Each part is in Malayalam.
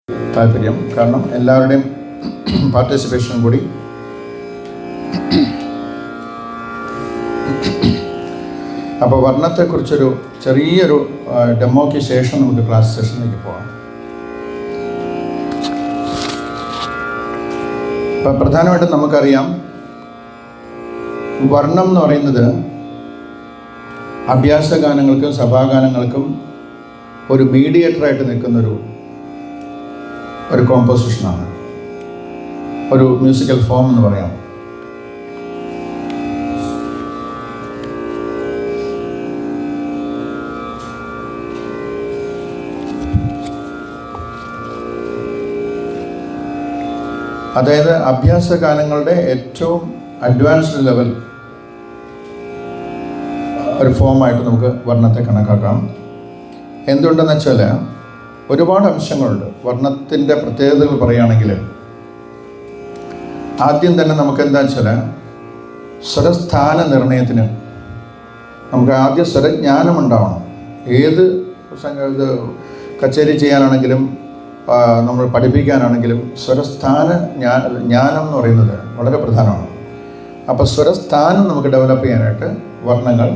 താല്പര്യം. കാരണം എല്ലാവരുടെയും പാർട്ടിസിപ്പേഷൻ കൂടി. അപ്പോൾ വർണ്ണത്തെക്കുറിച്ചൊരു ചെറിയൊരു ഡെമോയ്ക്ക് ശേഷം നമുക്ക് ക്ലാസ് സെഷനിലേക്ക് പോകാം. അപ്പം പ്രധാനമായിട്ടും നമുക്കറിയാം, വർണ്ണം എന്ന് പറയുന്നത് അഭ്യാസഗാനങ്ങൾക്കും സഭാഗാനങ്ങൾക്കും ഒരു മീഡിയേറ്ററായിട്ട് നിൽക്കുന്നൊരു കോമ്പോസിഷനാണ്, ഒരു മ്യൂസിക്കൽ ഫോം എന്ന് പറയാം. അതായത് അഭ്യാസഗാനങ്ങളുടെ ഏറ്റവും അഡ്വാൻസ്ഡ് ലെവൽ ഒരു ഫോമായിട്ട് നമുക്ക് വർണ്ണത്തെ കണക്കാക്കാം. എന്തുകൊണ്ടെന്ന് വെച്ചാൽ ഒരുപാട് അംശങ്ങളുണ്ട്. വർണ്ണത്തിൻ്റെ പ്രത്യേകതകൾ പറയുകയാണെങ്കിൽ ആദ്യം തന്നെ നമുക്ക് എന്താ വെച്ചാൽ സ്വരസ്ഥാന നിർണയത്തിന് നമുക്ക് ആദ്യം സ്വരജ്ഞാനം ഉണ്ടാവണം. ഏത് ഇത് കച്ചേരി ചെയ്യാനാണെങ്കിലും നമ്മൾ പഠിപ്പിക്കാനാണെങ്കിലും സ്വരസ്ഥാന ജ്ഞാനം എന്ന് പറയുന്നത് വളരെ പ്രധാനമാണ്. അപ്പോൾ സ്വരസ്ഥാനം നമുക്ക് ഡെവലപ്പ് ചെയ്യാനായിട്ട് വർണ്ണങ്ങൾ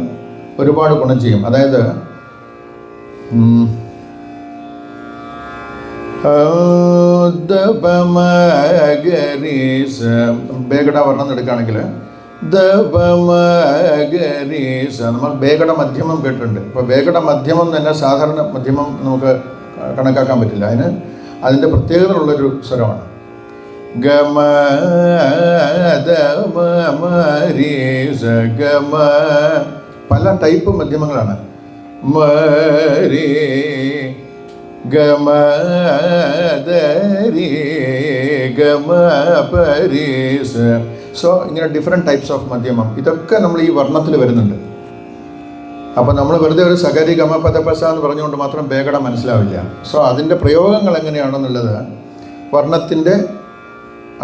ഒരുപാട് ഗുണം ചെയ്യും. അതായത് ബേഗഡ വർണ്ണം എടുക്കുകയാണെങ്കിൽ നമ്മൾ ബേഗഡ മധ്യമം കേട്ടിട്ടുണ്ട്. ഇപ്പോൾ ബേഗഡ മധ്യമം തന്നെ സാധാരണ മധ്യമം നമുക്ക് കണക്കാക്കാൻ പറ്റില്ല. അതിൻ്റെ പ്രത്യേകതയുള്ളൊരു സ്വരമാണ്. ഗമ ദമ മരി സ ഗമ. പല ടൈപ്പ് മധ്യമങ്ങളാണ്. മരി ഗമ ദരി ഗമ പരി സ. സോ ഇങ്ങനെ ഡിഫറെൻറ്റ് ടൈപ്സ് ഓഫ് മധ്യമം, ഇതൊക്കെ നമ്മൾ ഈ വർണ്ണത്തിൽ വരുന്നുണ്ട്. അപ്പോൾ നമ്മൾ വെറുതെ ഒരു സഗരി ഗമ പദപസ എന്ന് പറഞ്ഞുകൊണ്ട് മാത്രം ബേഗഡ മനസ്സിലാവില്ല. സോ അതിൻ്റെ പ്രയോഗങ്ങൾ എങ്ങനെയാണെന്നുള്ളത് വർണ്ണത്തിൻ്റെ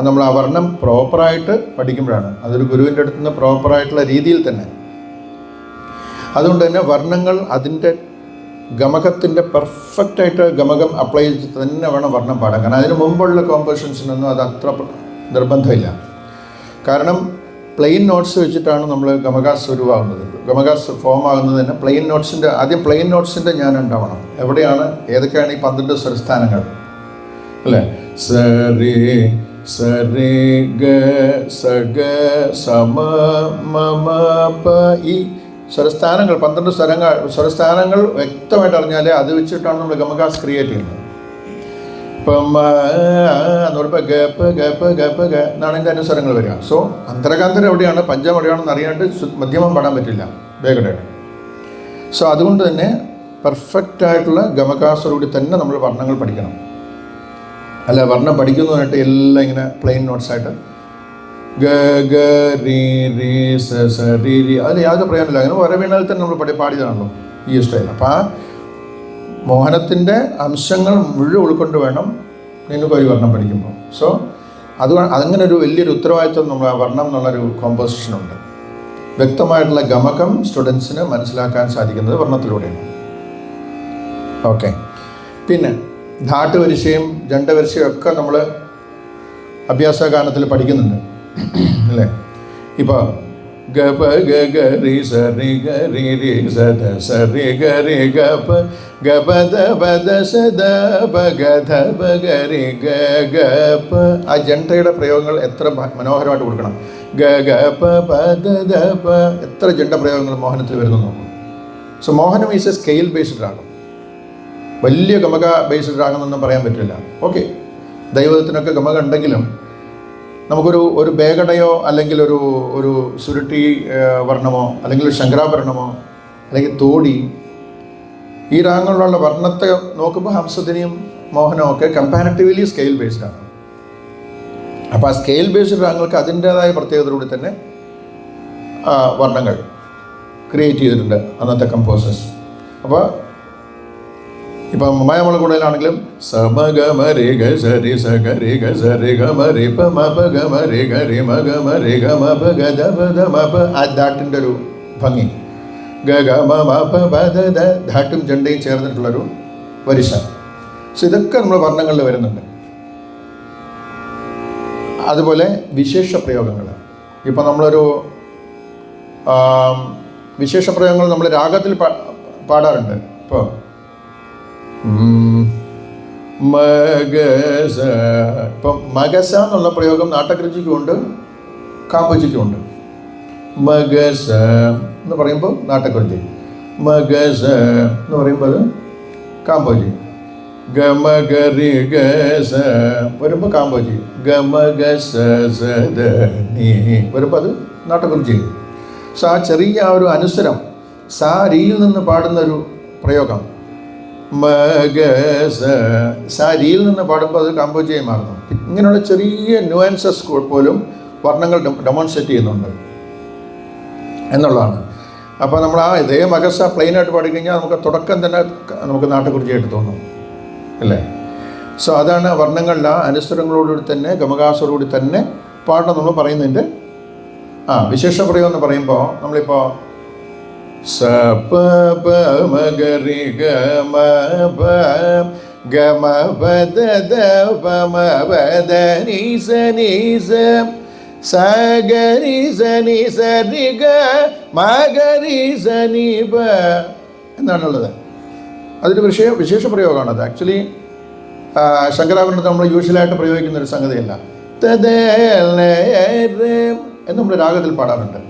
നമ്മൾ ആ വർണ്ണം പ്രോപ്പറായിട്ട് പഠിക്കുമ്പോഴാണ്, അതൊരു ഗുരുവിൻ്റെ അടുത്ത് നിന്ന് പ്രോപ്പറായിട്ടുള്ള രീതിയിൽ തന്നെ. അതുകൊണ്ട് തന്നെ വർണ്ണങ്ങൾ അതിൻ്റെ ഗമകത്തിൻ്റെ പെർഫെക്റ്റായിട്ട് ഗമകം അപ്ലൈ ചെയ്ത് തന്നെ വേണം വർണ്ണം പാടാൻ. കാരണം അതിന് മുമ്പുള്ള കോമ്പോസിഷൻസിനൊന്നും അത് അത്ര നിർബന്ധമില്ല. കാരണം പ്ലെയിൻ നോട്ട്സ് വെച്ചിട്ടാണ് നമ്മൾ ഗമകാസ് ഉരുവാകുന്നത്. ഗമകാസ് ഫോം ആകുന്നത് തന്നെ പ്ലെയിൻ നോട്ട്സിൻ്റെ ആദ്യം പ്ലെയിൻ നോട്ട്സിൻ്റെ ജ്ഞാനം ഉണ്ടാവണം. എവിടെയാണ് ഏതൊക്കെയാണ് ഈ 12 സ്വരസ്ഥാനങ്ങൾ അല്ലേ? സരി സരി ഗ സ ഗ സമ മമ പ. ഈ സ്വരസ്ഥാനങ്ങൾ 12 സ്വരസ്ഥാനങ്ങൾ വ്യക്തമായിട്ട് അറിഞ്ഞാലേ അത് വെച്ചിട്ടാണ് നമ്മൾ ഗമകാസ് ക്രിയേറ്റ് ചെയ്യുന്നത്. ഇപ്പം എന്ന് പറയുമ്പോൾ ഗപ്പ് ഗപ്പ് ഗപ്പ് ഗ എന്നാണ് ഇതിൻ്റെ അനുസ്വരങ്ങൾ വരിക. സോ അന്തരകാന്തരം എവിടെയാണ് പഞ്ചം എവിടെയാണെന്ന് അറിയാണ്ട് മധ്യമം പാടാൻ പറ്റില്ല ബേഗഡയുടെ. സോ അതുകൊണ്ട് തന്നെ പെർഫെക്റ്റായിട്ടുള്ള ഗമകാസോടുകൂടി തന്നെ നമ്മൾ വർണ്ണങ്ങൾ പഠിക്കണം. അല്ല വർണ്ണം പഠിക്കുന്നതായിട്ട് എല്ലാം ഇങ്ങനെ പ്ലെയിൻ നോട്ട്സായിട്ട് ഗ ഗ റി റി സ സ റി റി അതിന് യാതൊരു പ്രയോജനമില്ല. അങ്ങനെ വര വീണാൽ തന്നെ നമ്മൾ പാടിയതാണല്ലോ ഈ സ്റ്റൈൽ. അപ്പോൾ ആ മോഹനത്തിൻ്റെ അംശങ്ങൾ മുഴുവൻ ഉൾക്കൊണ്ട് വേണം നിനക്കൊരു വർണ്ണം പഠിക്കുമ്പോൾ. സോ അങ്ങനെ ഒരു വലിയൊരു ഉത്തരവാദിത്വം നമ്മൾ ആ വർണ്ണം എന്നുള്ളൊരു കോമ്പോസിഷനുണ്ട്. വ്യക്തമായിട്ടുള്ള ഗമകം സ്റ്റുഡൻസിന് മനസ്സിലാക്കാൻ സാധിക്കുന്നത് വർണ്ണത്തിലൂടെയാണ്. ഓക്കെ. പിന്നെ ധാട്ട് വരിശയും ജണ്ട വരിശയും ഒക്കെ നമ്മൾ അഭ്യാസഗാനത്തിൽ പഠിക്കുന്നുണ്ട് അല്ലേ? ഇപ്പോൾ ഗ പ ഗ ഗ റി സ റി ഗ റി റി സ ധ സ റി ഗ റി ഗ പ ഗ പ ധ പ ധ സ ധ പ ഗ ധ പ ഗ റി ഗ ഗ പ. ആ ജണ്ടയുടെ പ്രയോഗങ്ങൾ എത്ര മനോഹരമായിട്ട് കൊടുക്കണം. ഗ ഗ പ പ ധ ധ പ. എത്ര ജണ്ട പ്രയോഗങ്ങൾ മോഹനത്തിൽ വരുന്നു നോക്കും. So Mohanam is A scale based രാഗം. വലിയ ഗമക ബേസ്ഡ് രാഗം എന്നൊന്നും പറയാൻ പറ്റില്ല. ഓക്കെ, ദൈവത്തിനൊക്കെ ഗമക ഉണ്ടെങ്കിലും നമുക്കൊരു ബേഗടയോ അല്ലെങ്കിൽ ഒരു സുരുട്ടി വർണ്ണമോ അല്ലെങ്കിൽ ഒരു ശങ്കരാഭരണമോ അല്ലെങ്കിൽ തോടി, ഈ രാഗങ്ങളിലുള്ള വർണ്ണത്തെ നോക്കുമ്പോൾ ഹംസധ്വനിയും മോഹനവും ഒക്കെ കമ്പാരിറ്റീവ്ലി സ്കെയിൽ ബേസ്ഡാണ്. അപ്പോൾ ആ സ്കെയിൽ ബേസ്ഡ് രാഗങ്ങൾക്ക് അതിൻ്റേതായ പ്രത്യേകതയോടെ തന്നെ വർണ്ണങ്ങൾ ക്രിയേറ്റ് ചെയ്തിട്ടുണ്ട് അന്നത്തെ കമ്പോസേഴ്സ്. അപ്പോൾ ഇപ്പം മയമളകൂടയിലാണെങ്കിലും സമ ഗ മ രി ഗ സ രി സ ഗ രി ഗ സ രി ഗ മ രി പ മ പ ഗ മ രി ഗ രി മ ഗ മ രി ഗ മ പ ഗ ധ പ ധ മ പ. ആ ധാട്ടിൻ്റെ ഒരു ഭംഗി. ഗ ഗ മ മ പ പ ധ ധ ധാട്ടും ജണ്ടയും ചേർന്നിട്ടുള്ളൊരു വരിശ. സോ ഇതൊക്കെ നമ്മൾ വർണ്ണങ്ങളിൽ വരുന്നുണ്ട്. അതുപോലെ വിശേഷ പ്രയോഗങ്ങൾ. ഇപ്പോൾ നമ്മളൊരു വിശേഷ പ്രയോഗങ്ങൾ നമ്മൾ രാഗത്തിൽ പാടാറുണ്ട്. ഇപ്പോൾ മഗസ, ഇപ്പം മഗസ എന്നുള്ള പ്രയോഗം നാട്ടകൃതിക്കുമുണ്ട് കാമ്പജിക്കുമുണ്ട്. മഗസ എന്ന് പറയുമ്പോൾ നാട്ടകൃതി, മഗസ എന്ന് പറയുമ്പോൾ അത് കാമ്പോജി. ഗമഗരി ഗസ വരുമ്പോൾ കാമ്പോജി, ഗമഗസ സദനി വരുമ്പോൾ അത് നാട്ടകൃതി. സോ ആ ചെറിയ ഒരു അനുസരം സാരിയിൽ നിന്ന് പാടുന്നൊരു പ്രയോഗം, മഗസ സാരിയിൽ നിന്ന് പാടുമ്പോൾ അത് കാമ്പോജിയായി മാറുന്നു. ഇങ്ങനെയുള്ള ചെറിയ ന്യൂആൻസസ് പോലും വർണ്ണങ്ങൾ ഡെമോൺസ്ട്രേറ്റ് ചെയ്യുന്നുണ്ട് എന്നുള്ളതാണ്. അപ്പോൾ നമ്മൾ ആ ഇതേ മഗസ പ്ലെയിനായിട്ട് പാടിക്കഴിഞ്ഞാൽ നമുക്ക് തുടക്കം തന്നെ നമുക്ക് നാട്ടുകുറിച്ചായിട്ട് തോന്നും അല്ലേ. സോ അതാണ് വർണ്ണങ്ങളിൽ ആ അനുസരങ്ങളോടുകൂടി തന്നെ ഗമകാസോടുകൂടി തന്നെ പാടണം നമ്മൾ പറയുന്നതിൻ്റെ വിശേഷ പ്രയോഗം എന്ന് പറയുമ്പോൾ നമ്മളിപ്പോൾ സ പ പ മഗരി ഗമ പ ഗമ പദ ദ പ മ പദ നി സ നി സ സ ഗരി സ നി സ രി ഗ മ ഗരി സ നി പ എന്നാണുള്ളത്. അതൊരു വിശേഷ പ്രയോഗമാണത്. ആക്ച്വലി ശങ്കരാഭരണത്തിൽ നമ്മൾ യൂഷ്വലായിട്ട് പ്രയോഗിക്കുന്നൊരു സംഗതിയല്ല. എന്ന് നമ്മൾ രാഗത്തിൽ പാടാറുണ്ട്.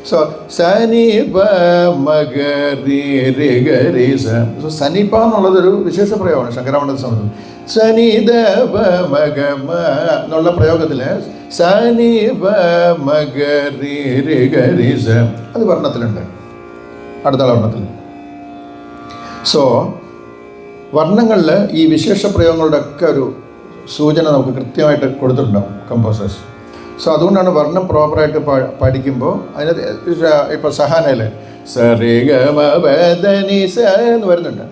സോ സനിപ മഗരി ഗരി സ. സോ സനിപ എന്നുള്ളതൊരു വിശേഷ പ്രയോഗമാണ് ശങ്കരാഭരണത്തെ സംബന്ധിച്ച്. സനിദ മഗമ എന്നുള്ള പ്രയോഗത്തിൽ സനിപ മഗരി ഗരി സ അത് വർണ്ണത്തിലുണ്ട്, അടുത്ത വർണ്ണത്തിൽ. സോ വർണ്ണങ്ങളിൽ ഈ വിശേഷ പ്രയോഗങ്ങളുടെ ഒക്കെ ഒരു സൂചന നമുക്ക് കൃത്യമായിട്ട് കൊടുത്തിട്ടുണ്ടാവും കമ്പോസേഴ്സ്. സോ അതുകൊണ്ടാണ് വർണ്ണം പ്രോപ്പറായിട്ട് പഠിക്കുമ്പോൾ അതിനകത്ത് ഇപ്പോൾ സഹാനയിൽ സരി ഗമ പദനി സ എന്ന് വരുന്നുണ്ട്,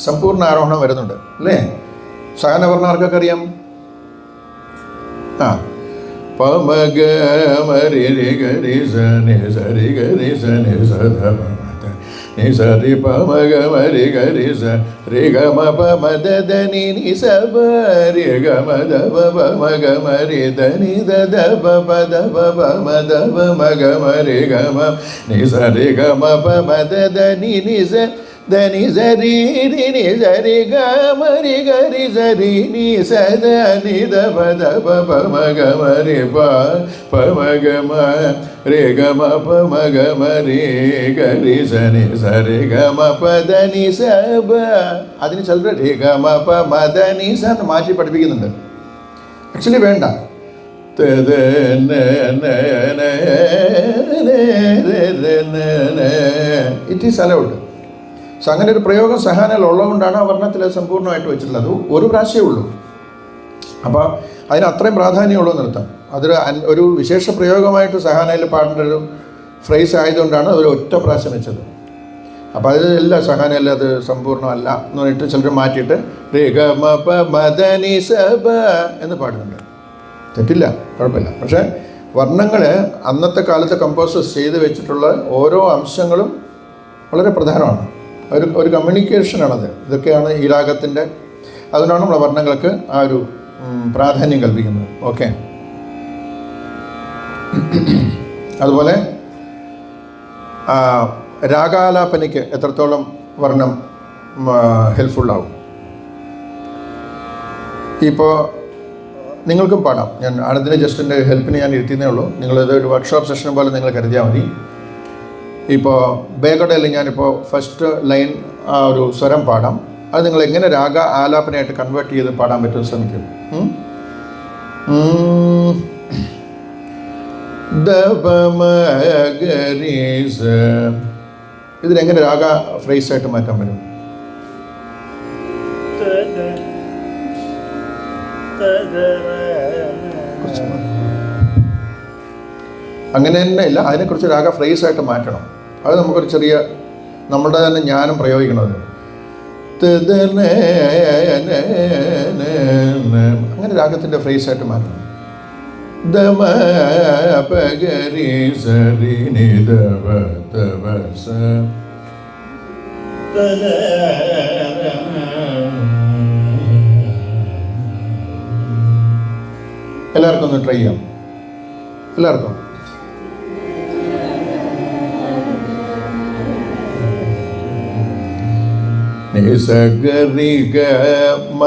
സമ്പൂർണ്ണ ആരോഹണം വരുന്നുണ്ട് അല്ലേ. സഹന വർണ്ണം ആർക്കൊക്കെ അറിയാം? പമ ഗമ രി ഗരി സ നി സരി ഗരി സ നി സ ധ നി സ രി പ മ ഗ മ രി ഗ രി സ രി ഗ മ പ മ ദ ദ നി നി സ പ രി ഗ മ ദ പ പ മ ഗ മ രി ദ നി ദ ദ പ പ ദ പ പ മ ദ പ മ ഗ മ രി ഗ മ നി സ രി ഗ മ പ മ ദ ദ നി നി സ ദ നി സ രി രി നി സ രി ഗ മ രി ഗ രി സ രി നി സ ദ നി ദ പ ദ പ പ മ ഗ മ രി പ പ മ ഗ മ രി ഗ മ പ മ ഗ മ രി ഗ രി സ നി സ രി ഗ മ പ ദ നി സ ബ. അതിന് ചിലർ രി ഗ മ പ മ ദ നി സ എന്ന് മാറ്റി പഠിപ്പിക്കുന്നുണ്ട്. ആക്ച്വലി വേണ്ട. It is allowed. സോ അങ്ങനെ ഒരു പ്രയോഗം സഹാനയിൽ ഉള്ളതുകൊണ്ടാണ് ആ വർണ്ണത്തിൽ സമ്പൂർണ്ണമായിട്ട് വെച്ചിട്ടുള്ളത്. ഒരു പ്രാവശ്യമേ ഉള്ളൂ. അപ്പോൾ അതിന് അത്രയും പ്രാധാന്യമുള്ളൂ നൃത്തം. അതൊരു ഒരു വിശേഷ പ്രയോഗമായിട്ട് സഹാനയിൽ പാടേണ്ട ഒരു ഫ്രേസ് ആയതുകൊണ്ടാണ് അതൊരു ഒറ്റ പ്രാവശ്യം വെച്ചത്. അപ്പോൾ അതിലല്ല സഹാനയിൽ അത് സമ്പൂർണ്ണമല്ല എന്ന് പറഞ്ഞിട്ട് ചിലർ മാറ്റിയിട്ട് രി ഗ മ പ മ ദ നി സ ബ എന്ന് പാടുന്നുണ്ട്. തെറ്റില്ല, കുഴപ്പമില്ല. പക്ഷേ വർണ്ണങ്ങൾ അന്നത്തെ കാലത്ത് കമ്പോസേഴ്സ് ചെയ്ത് വെച്ചിട്ടുള്ള ഓരോ അംശങ്ങളും വളരെ പ്രധാനമാണ്. ഒരു കമ്മ്യൂണിക്കേഷനാണത്. ഇതൊക്കെയാണ് ഈ രാഗത്തിൻ്റെ, അതുകൊണ്ടാണ് നമ്മളെ വർണ്ണങ്ങൾക്ക് ആ ഒരു പ്രാധാന്യം കൽപ്പിക്കുന്നത്. ഓക്കെ. അതുപോലെ രാഗാലാപനയ്ക്ക് എത്രത്തോളം വർണ്ണം ഹെൽപ്ഫുള്ളാവും. ഇപ്പോൾ നിങ്ങൾക്കും പാടാം. ഞാൻ ആനന്ദിനെ ജസ്റ്റ് എൻ്റെ ഹെൽപ്പിന് ഞാൻ ഇരുത്തിയതേ ഉള്ളൂ. നിങ്ങളിത് ഒരു വർക്ക്ഷോപ്പ് സെഷൻ പോലെ നിങ്ങൾ കരുതിയാൽ മതി. ഇപ്പോൾ ബേഗഡയിൽ ഞാനിപ്പോൾ ഫസ്റ്റ് ലൈൻ ആ ഒരു സ്വരം പാടാം. അത് നിങ്ങൾ എങ്ങനെ രാഗ ആലാപനയായിട്ട് കൺവേർട്ട് ചെയ്ത് പാടാൻ പറ്റുമെന്ന് ശ്രമിക്കും. ഇതിനെങ്ങനെ രാഗ ഫ്രേസായിട്ട് മാറ്റാൻ പറ്റും? അങ്ങനെ തന്നെ ഇല്ല, അതിനെക്കുറിച്ച് രാഗ ഫ്രേസായിട്ട് മാറ്റണം. അത് നമുക്കൊരു ചെറിയ നമ്മളുടെ തന്നെ ജ്ഞാനം പ്രയോഗിക്കണത്. അങ്ങനെ രാഗത്തിൻ്റെ ഫ്രേസായിട്ട് മാറ്റണം. ദമ പഗരി സരി നിധവ തവസ. എല്ലാവർക്കും ഒന്ന് ട്രൈ ചെയ്യാം. എല്ലാവർക്കും നിസഗരി ഗമ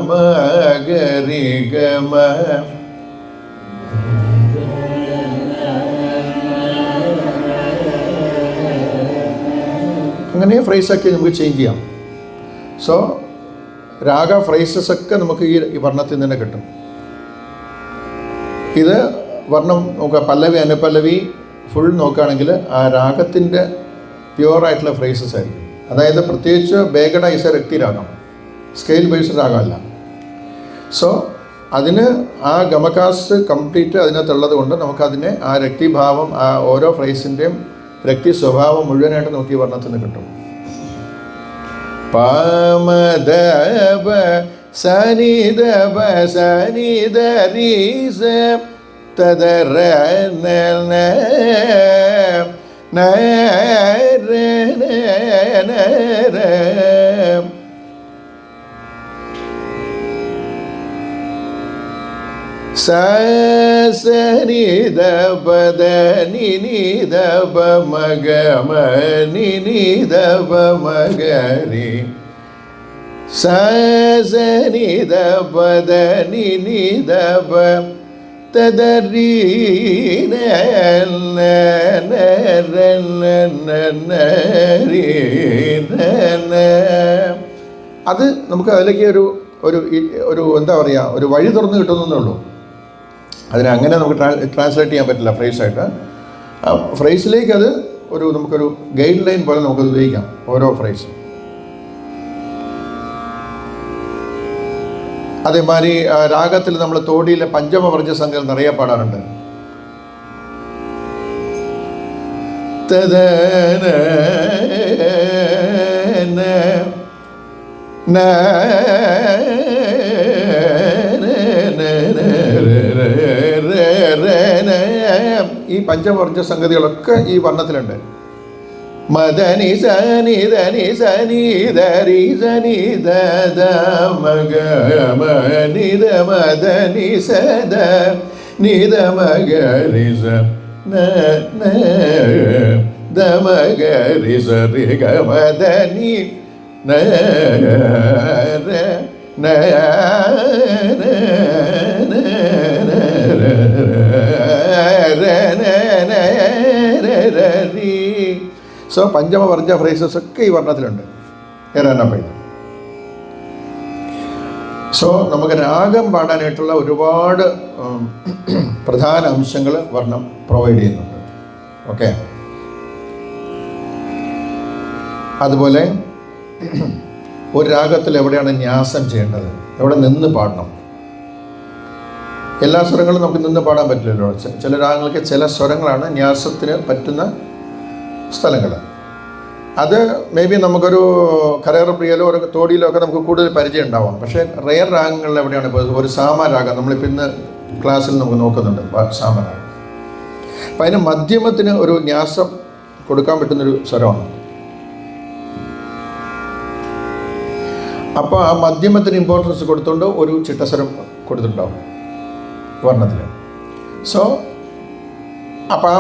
മഗരി ഗമ. അങ്ങനെ ഫ്രൈസൊക്കെ നമുക്ക് ചേഞ്ച് ചെയ്യാം. സോ രാഗ ഫ്രൈസസ് ഒക്കെ നമുക്ക് ഈ വർണ്ണത്തിൽ നിന്ന് തന്നെ കിട്ടും. ഇത് വർണ്ണം നോക്കുക, പല്ലവി അനുപല്ലവി ഫുൾ നോക്കുകയാണെങ്കിൽ ആ രാഗത്തിൻ്റെ പ്യുവറായിട്ടുള്ള ഫ്രേസസ് ആയിരിക്കും. അതായത് പ്രത്യേകിച്ച് ബേഗഡ ഈസ് എ രക്തി രാഗം, സ്കെയിൽ ബേസ്ഡ് രാഗമല്ല. സോ അതിന് ആ ഗമകാസ് കംപ്ലീറ്റ് അതിനകത്തുള്ളത് കൊണ്ട് നമുക്കതിനെ ആ രക്തിഭാവം, ആ ഓരോ ഫ്രേസിൻ്റെയും രക്തി സ്വഭാവം മുഴുവനായിട്ട് നമുക്ക് ഈ വർണ്ണത്തിൽ നിന്ന് കിട്ടും. പാമദബ സനിദബ സനിദരീസ തദര നന നര നര. സനി ദബ നി നി ദബ മഗ മ നി നി ദബ മഗരി. സനി ദബ നി നി ദബ തദരി അത് നമുക്ക് അതിലേക്ക് ഒരു ഒരു എന്താ പറയുക, ഒരു വഴി തുറന്ന് കിട്ടുന്നേ ഉള്ളൂ. അതിനങ്ങനെ നമുക്ക് ട്രാൻസ്ലേറ്റ് ചെയ്യാൻ പറ്റില്ല ഫ്രേസായിട്ട്. ഫ്രേസിലേക്ക് അത് നമുക്കൊരു ഗൈഡ് ലൈൻ പോലെ നമുക്കത് ഉപയോഗിക്കാം ഓരോ ഫ്രേസും. അതേമാതിരി രാഗത്തിൽ നമ്മൾ തോടിയിലെ പഞ്ചമവർജ്ജ സംഖ്യകൾ നിറയെ പാടാറുണ്ട്. ഈ പഞ്ചവർജ്ജ സംഗതികളൊക്കെ ഈ വർണ്ണത്തിലുണ്ട്. മദനി സനി ധനി സനി ധരി സനി ദദ മഗ നിദ മദനി സദ നിദ മഗരി സ ന ന ദ മഗരി സ രി ഗ മദനി ന ര ന സോ പഞ്ചമവർജ്ജ ഫ്രേസസ് ഒക്കെ ഈ വർണ്ണത്തിലുണ്ട്. സോ നമുക്ക് രാഗം പാടാനായിട്ടുള്ള ഒരുപാട് പ്രധാന അംശങ്ങൾ വർണ്ണം പ്രൊവൈഡ് ചെയ്യുന്നുണ്ട്. ഓക്കെ, അതുപോലെ ഒരു രാഗത്തിൽ എവിടെയാണ് ന്യാസം ചെയ്യേണ്ടത്, എവിടെ നിന്ന് പാടണം. എല്ലാ സ്വരങ്ങളും നമുക്ക് നിന്ന് പാടാൻ പറ്റില്ലല്ലോ. ചില രാഗങ്ങൾക്ക് ചില സ്വരങ്ങളാണ് ന്യാസത്തിന് പറ്റുന്ന സ്ഥലങ്ങൾ. അത് മേ ബി നമുക്കൊരു കരേറപ്രിയയിലോ ഒരു തോടിയിലോ ഒക്കെ നമുക്ക് കൂടുതൽ പരിചയം ഉണ്ടാവാം. പക്ഷേ റെയർ രാഗങ്ങളിൽ എവിടെയാണ് ഇപ്പോൾ ഒരു സാമരാഗം നമ്മളിപ്പോൾ ഇന്ന് ക്ലാസ്സിൽ നമുക്ക് നോക്കുന്നുണ്ട്, സാമരാഗം. അപ്പം അതിന് മധ്യമത്തിന് ഒരു ന്യാസം കൊടുക്കാൻ പറ്റുന്നൊരു സ്വരമാണ്. അപ്പോൾ ആ മധ്യമത്തിന് ഇമ്പോർട്ടൻസ് കൊടുത്തുകൊണ്ട് ഒരു ചിട്ടസ്വരം കൊടുത്തിട്ടുണ്ടാവും വർണ്ണത്തിൽ. സോ അപ്പോൾ ആ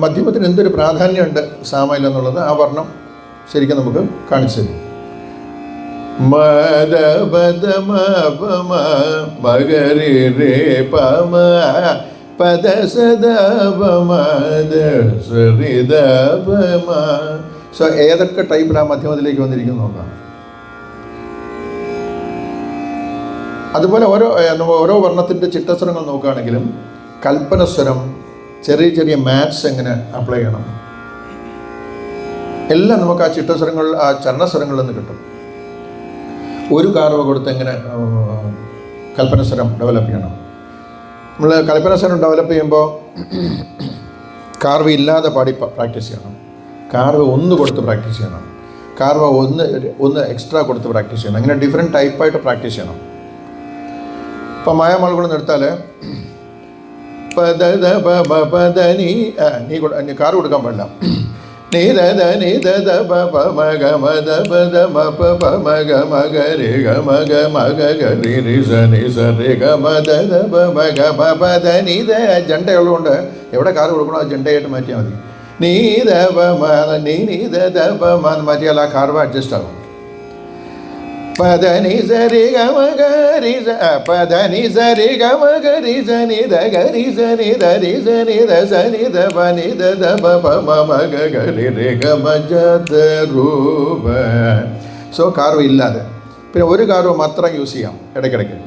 മധ്യമത്തിന് എന്തൊരു പ്രാധാന്യമുണ്ട് സാമയിൽ എന്നുള്ളത് ആ വർണ്ണം ശരിക്കും നമുക്ക് കാണിച്ചു തരും. മദ പദ മ പ മ മഗരി രേ പ മ പദ സദ പ മ ദ സരി ദ പ മ. സോ ഏതൊക്കെ ടൈപ്പിൽ ആ മധ്യമത്തിലേക്ക് വന്നിരിക്കുന്നു നോക്കാം. അതുപോലെ ഓരോ വർണ്ണത്തിൻ്റെ ചിട്ടസ്വരങ്ങൾ നോക്കുകയാണെങ്കിലും കൽപ്പനസ്വരം, ചെറിയ ചെറിയ മാത്സ് എങ്ങനെ അപ്ലൈ ചെയ്യണം, എല്ലാം നമുക്ക് ആ ചിട്ടസ്വരങ്ങളിൽ, ആ ചരണസ്വരങ്ങളിൽ നിന്ന് കിട്ടും. ഒരു കാർവ കൊടുത്ത് എങ്ങനെ കൽപ്പനസ്വരം ഡെവലപ്പ് ചെയ്യണം. നമ്മൾ കൽപ്പനസ്വരം ഡെവലപ്പ് ചെയ്യുമ്പോൾ കാർവ ഇല്ലാതെ പാടി പ്രാക്ടീസ് ചെയ്യണം, കാർവ ഒന്ന് കൊടുത്ത് പ്രാക്ടീസ് ചെയ്യണം, കാർവ ഒന്ന് എക്സ്ട്രാ കൊടുത്ത് പ്രാക്ടീസ് ചെയ്യണം. അങ്ങനെ ഡിഫറെൻറ്റ് ടൈപ്പായിട്ട് പ്രാക്ടീസ് ചെയ്യണം. ഇപ്പം മായാമളുകൾ എടുത്താൽ പദ പ മ പദ നീ നീ കാറ് കൊടുക്കാൻ പാടില്ല. നീ ര ധ നി ധ ധ പ പ മ ഗ മ ധ പ ധ മ പ പ മ ഗ മ ഗ രി ഗ മ ഗ ഗ രി രി സ നി സ രി ഗ മ ധ ധ പ മ ഗ മ പ ധ നി ധ. ജണ്ടയുള്ളതുകൊണ്ട് എവിടെ കാറ് കൊടുക്കണോ അത് ജണ്ടയായിട്ട് മാറ്റിയാൽ മതി. നീ ധ പ മ നീ ധ ധ പ മ എന്ന് മാറ്റിയാൽ ആ കാർവ അഡ്ജസ്റ്റ് ആകും. പദ നി സ രി ഗ മ ഗ രി സ പദ നി സ രി ഗ മ ഗ രി സ നി ധ ഗ രി സ നി ധ രി സ നി ധ സ നി ധ പ നി ധ ധ പ പ മ മ ഗ ഗ രി രി ഗ മ ജ ധ രൂപ. സോ കാർവ ഇല്ലാതെ പിന്നെ ഒരു കാർവ മാത്രം യൂസ് ചെയ്യാം ഇടയ്ക്കിടയ്ക്ക്.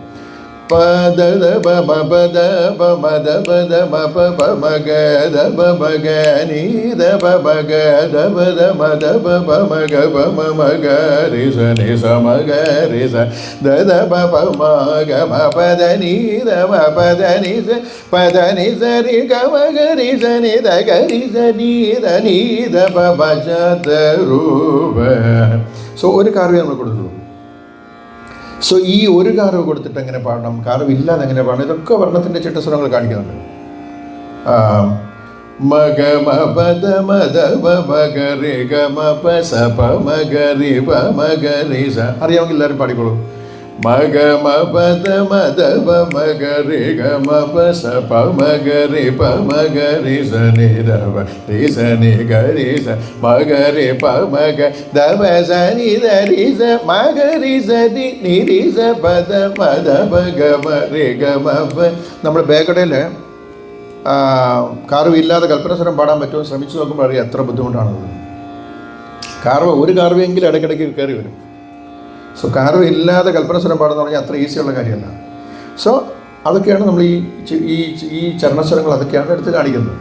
പദ ധ പ മ പദ പ മ ധ പ ധ മ പ പ മ ഗ ധ പ മ ഗ നി ധ പ മ ഗ ധ പ ധ മ ധ പ പ മ ഗ പ മ മ ഗ രി സ നി സ മ ഗ രി സ ധ ധ പ പ മ ഗ മ പ ധ നി ധ മ പ ധ നി സ പ ധ നി സ രി ഗ മ ഗ രി സ നി ധ ഗ രി സ നി ധ നി ധ പ പ ജ ധ രൂപ. സോ ഒരു കാർവേ നമ്മൾ കൊടുത്തുള്ളൂ. സോ ഈ ഒരു കാർവ് കൊടുത്തിട്ട് എങ്ങനെ പാടണം, കാർവ് ഇല്ലാതെ എങ്ങനെ പാടണം, ഇതൊക്കെ വർണ്ണത്തിൻ്റെ ചിട്ടസ്വരങ്ങൾ കാണിക്കുന്നുണ്ട്. മഗ മ പദ മദ പ മഗ രി ഗ മ പ സ പ മഗ രി പ മഗ രി സ. അറിയാമെങ്കിൽ എല്ലാവരും പാടിക്കോളൂ. മഗ മ പദ മദ പ മഗ രി ഗ മ പ സ പ മഗ രി പ മഗ രി സ നി ധ പ രി സ നി ഗ രി സ മഗ രി പ മഗ ധ പ സ നി ധ രി സ മഗ രി സ നി നി രി സ പ ധ മ ധ പ ഗ മ രി ഗ മ പ. നമ്മുടെ ബേക്കടയിൽ കാർവ് ഇല്ലാതെ കൽപ്പനസ്വരം പാടാൻ പറ്റുമോ ശ്രമിച്ചു നോക്കുമ്പോൾ അറിയാം എത്ര ബുദ്ധിമുട്ടാണത്. ഒരു കാർവെങ്കിലും ഇടയ്ക്കിടയ്ക്ക് കയറി വരും. സോ കാർവ് ഇല്ലാതെ കൽപ്പനസ്വരം പാടുന്ന പറഞ്ഞാൽ അത്ര ഈസിയുള്ള കാര്യമല്ല. സോ അതൊക്കെയാണ് നമ്മൾ ഈ ചരണസ്വരങ്ങൾ അതൊക്കെയാണ് എടുത്ത് കാണിക്കുന്നത്.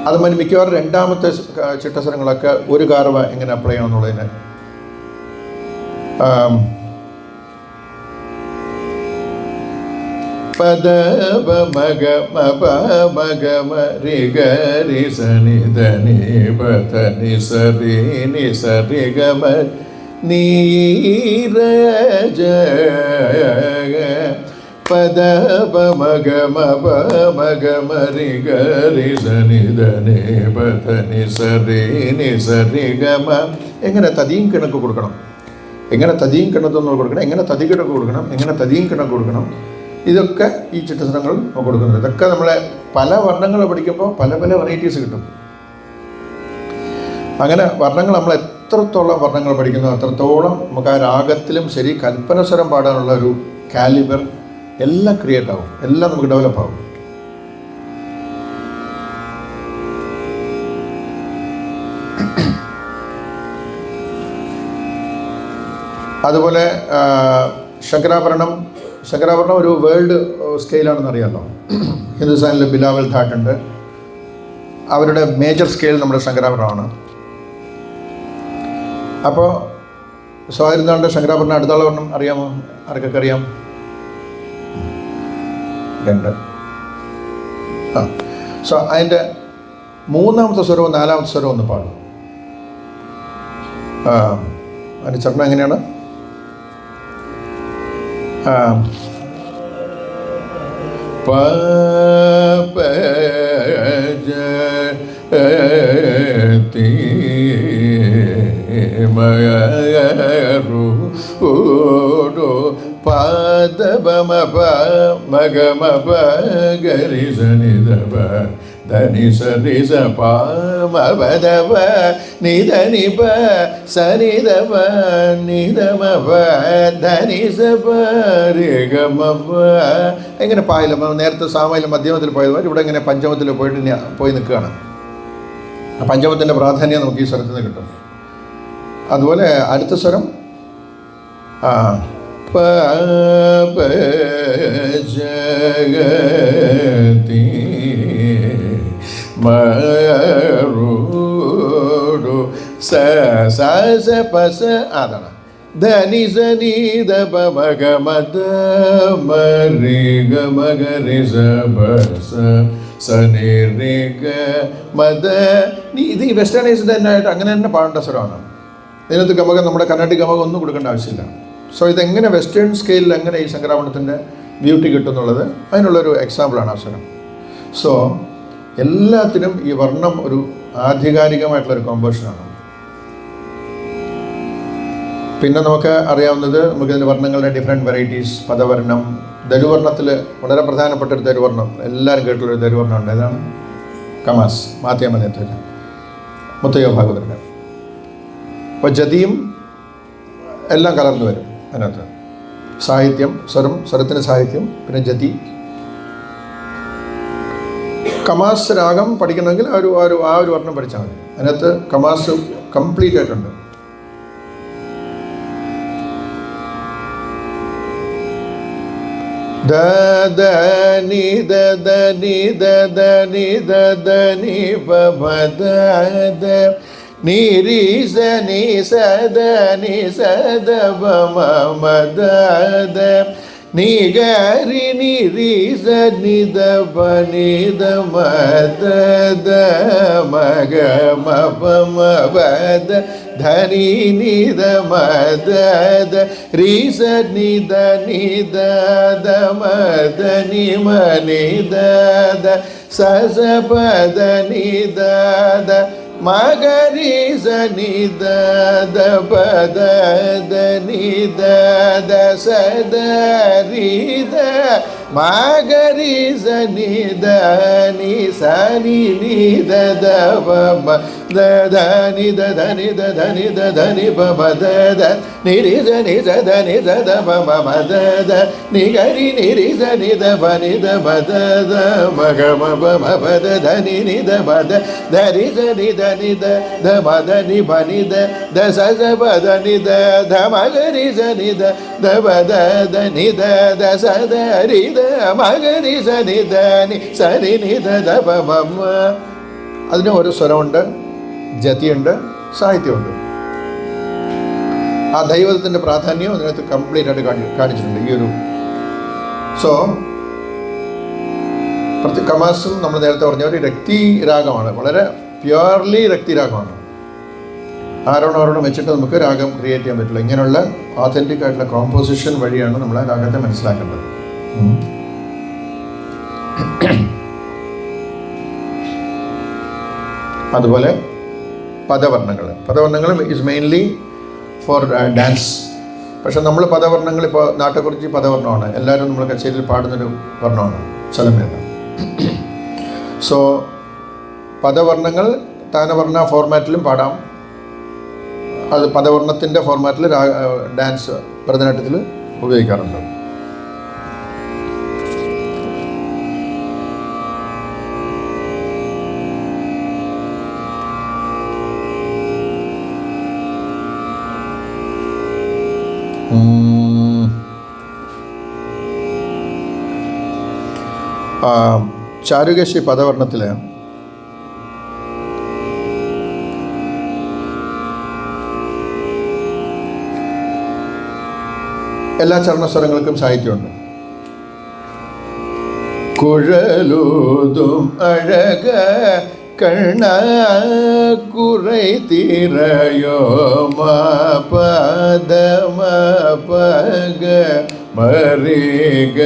അതുമാതിരി മിക്കവാറും രണ്ടാമത്തെ ചിട്ടസ്വരങ്ങളൊക്കെ ഒരു കാർവ എങ്ങനെ അപ്ലൈ ചെയ്യണമെന്നുള്ളതിന് പദ പ മഗ മ പ മഗ മ രി ഗ രി സ നി ധ നി പ ധ നി സ രി നി സ രി ഗ മ നീ ര ജ പദ പ മഗ മ പ മഗ മ രി ഗ രി സ നി ധ നി പ ധ നി സ രി നി സ രി ഗ മ. എങ്ങനെ തതിയും കിണക്ക് കൊടുക്കണം, എങ്ങനെ തതിയും കിണത്തൊന്നും കൊടുക്കണം, എങ്ങനെ തതി കിണക്ക് കൊടുക്കണം, എങ്ങനെ തതിയും കിണക്ക് കൊടുക്കണം, ഇതൊക്കെ ഈ ചിട്ടസ്വരങ്ങൾ കൊടുക്കുന്നത്. ഇതൊക്കെ നമ്മളെ പല വർണ്ണങ്ങൾ പഠിക്കുമ്പോൾ പല പല വെറൈറ്റീസ് കിട്ടും. അങ്ങനെ വർണ്ണങ്ങൾ നമ്മൾ എത്രത്തോളം വർണ്ണങ്ങൾ പഠിക്കുന്നു അത്രത്തോളം നമുക്ക് ആ രാഗത്തിലും ശരി കൽപ്പനസ്വരം പാടാനുള്ള ഒരു കാലിബർ എല്ലാം ക്രിയേറ്റ് ആവും, എല്ലാം നമുക്ക് ഡെവലപ്പ് ആവും. അതുപോലെ ശങ്കരാഭരണം ഒരു വേൾഡ് സ്കെയിലാണെന്ന് അറിയാമല്ലോ. ഹിന്ദുസ്ഥാനിൽ ബിലാവൽ ധാട്ട് ഉണ്ട്, അവരുടെ മേജർ സ്കെയിൽ നമ്മുടെ ശങ്കരാഭരണമാണ്. അപ്പോൾ സ്വാതിരുന്നാളുടെ ശങ്കരാഭരണം അടുത്തുള്ള വർണ്ണം അറിയാമോ? ആർക്കൊക്കെ അറിയാം? 2. സോ അതിൻ്റെ 3ാമത്തെ സ്വരവും 4ാമത്തെ സ്വരവും ഒന്ന് പാടും. അതിൻ്റെ ചരണം എങ്ങനെയാണ്? പ പ ജ തി മ രു ഡോ പദ പ മ പ മ ഗ മ പ ഗ രി സ നി ധ പ ധ നി സ രി സ പ മ പ ധ പ നി ധ നി പ സ നി ധ പ നി ധ മ പ ധ നി സ പ രി ഗ മ പ. എങ്ങനെ പായില്ല, നേരത്തെ സാമയില മധ്യമത്തിൽ പോയതുപോലെ ഇവിടെ ഇങ്ങനെ പഞ്ചമത്തിൽ പോയി നിൽക്കുകയാണ്. ആ പഞ്ചമത്തിൻ്റെ പ്രാധാന്യം നമുക്ക് ഈ സ്വരത്തിൽ നിന്ന് കിട്ടും. അതുപോലെ അടുത്ത സ്വരം പ പ ജ ഗ തി മ രു ഡോ സ സ സ പ സ. അതാണ് ധ നി സ നി ധ പ മ ഗ മ ധ മ രി ഗ മ ഗ രി സ പ സ സ നി രി ഗ മ ധ നി. ഇത് ഈ വെസ്റ്റേണൈസ്ഡ് ആയിട്ട് അങ്ങനെ തന്നെ പാടേണ്ട സ്വരമാണ്. ഇതിനകത്ത് ഗമകം നമ്മുടെ കർണാട്ടിക് ഗമകം ഒന്നും കൊടുക്കേണ്ട ആവശ്യമില്ല. സോ ഇതെങ്ങനെ വെസ്റ്റേൺ സ്കെയിലിൽ എങ്ങനെ ഈ ശങ്കരാഭരണത്തിൻ്റെ ബ്യൂട്ടി കിട്ടും എന്നുള്ളത് അതിനുള്ളൊരു എക്സാമ്പിളാണ് ആ സ്വരം. സോ എല്ലാത്തിനും ഈ വർണ്ണം ഒരു ആധികാരികമായിട്ടുള്ളൊരു കോമ്പോസിഷനാണ്. പിന്നെ നമുക്ക് അറിയാവുന്നത്, നമുക്കിതിൻ്റെ വർണ്ണങ്ങളുടെ ഡിഫറെൻറ്റ് വെറൈറ്റീസ്. പദവർണ്ണം, ധരുവർണ്ണത്തിൽ വളരെ പ്രധാനപ്പെട്ട ഒരു ധരുവർണ്ണം, എല്ലാവരും കേട്ടുള്ളൊരു ധരുവർണ്ണമുണ്ട്. ഏതാണ്? കമാസ്, മാധ്യമനേത്വ, മുത്തയ്യ ഭാഗവതരുടെ. അപ്പോൾ ജതിയും എല്ലാം കലർന്നു വരും അതിനകത്ത്. സാഹിത്യം, സ്വരത്തിന് സാഹിത്യം, പിന്നെ ജതി. കമാസ് രാഗം പഠിക്കണമെങ്കിൽ ആ ഒരു വർണ്ണം പഠിച്ചാൽ മതി. അതിനകത്ത് കമാസ് കംപ്ലീറ്റ് ആയിട്ടുണ്ട്. ദ ദ നി ദ ദ നി ദ ദ നി ദ ദ നി പ പ ദ ദ നി രി സ നി സ ദ നി സ ദ പ മ മ ദ ദ നി ഗ രി നി രി സ നി ദ പ നി ദ മ ദ ദ മ ഗ മ പ മ പ ദ ധ നി നി ദ മ ദ ദ രി സ നി ദ നി ദ ദ മ ദ നി മ നി ദ ദ സ സ പ ദ നി ദ ദ മ ഗ രി സ നി ദ ദ പ ദ ദ നി ദ ദ സ ദ രി ദ മ ഗ രി സ നി ദ നി സ നി നി ദ ദ പ മ ദ ധ നി ദ ധ നി ദ ധ നി ദ ധ നി പ മ ദ ധ നി രി സ നി സ ധ നി സ ധ പ മ മ ദ ധ നി ഗ രി നി രി സ നി ദ പ നി ദ പ ദ ധ മ ഗ മ പ മ പ ദ ധ നി നി ദ പ ദ ധ രി സ നി ദ നി ദ ധ മ ദ നി പ നി ദ ധ സ സ പ ദ നി ദ ധ മ ഗ രി സ നി ദ ധ പ ദ ധ നി ദ ധ സ ധ രി ദ മ ഗ രി സ നി ദ നി സ നി നി ദ ധ പ മ മ. അതിന് ഒരു സ്വരമുണ്ട്, ജതിയുണ്ട്, സാഹിത്യമുണ്ട്. ആ ദൈവത്തിൻ്റെ പ്രാധാന്യം അതിനകത്ത് കംപ്ലീറ്റ് ആയിട്ട് കാണിച്ചിട്ടുണ്ട് ഈ ഒരു. സോ കമാസും നമ്മൾ നേരത്തെ പറഞ്ഞ ഒരു രക്തി രാഗമാണ്, വളരെ പ്യുവർലി രക്തി രാഗമാണ്. ആരോണം വെച്ചിട്ട് നമുക്ക് രാഗം ക്രിയേറ്റ് ചെയ്യാൻ പറ്റില്ല. ഇങ്ങനെയുള്ള ഓതൻറ്റിക് ആയിട്ടുള്ള കോമ്പോസിഷൻ വഴിയാണ് നമ്മൾ ആ രാഗത്തെ മനസ്സിലാക്കേണ്ടത്. അതുപോലെ പദവർണ്ണങ്ങൾ ഈസ് മെയിൻലി ഫോർ ഡാൻസ്. പക്ഷെ നമ്മൾ പദവർണ്ണങ്ങൾ ഇപ്പോൾ നാട്ടെക്കുറിച്ച് പദവർണ്ണമാണ്, എല്ലാവരും നമ്മൾ കച്ചേരിയിൽ പാടുന്നൊരു വർണ്ണമാണ് ചലമേള. സോ പദവർണ്ണങ്ങൾ താനവർണ്ണ ഫോർമാറ്റിലും പാടാം. അത് പദവർണ്ണത്തിൻ്റെ ഫോർമാറ്റിൽ ഡാൻസ് ഭരതനാട്യത്തിൽ ഉപയോഗിക്കാറുണ്ട്. ചാരുകേശി പദവർണ്ണത്തിൽ എല്ലാ ചരണസ്വരങ്ങൾക്കും സാഹിത്യമുണ്ട്. കുഴലൂതും അഴക കണ്ണ കുறை തിരയോ പദ പഗ മരിഗ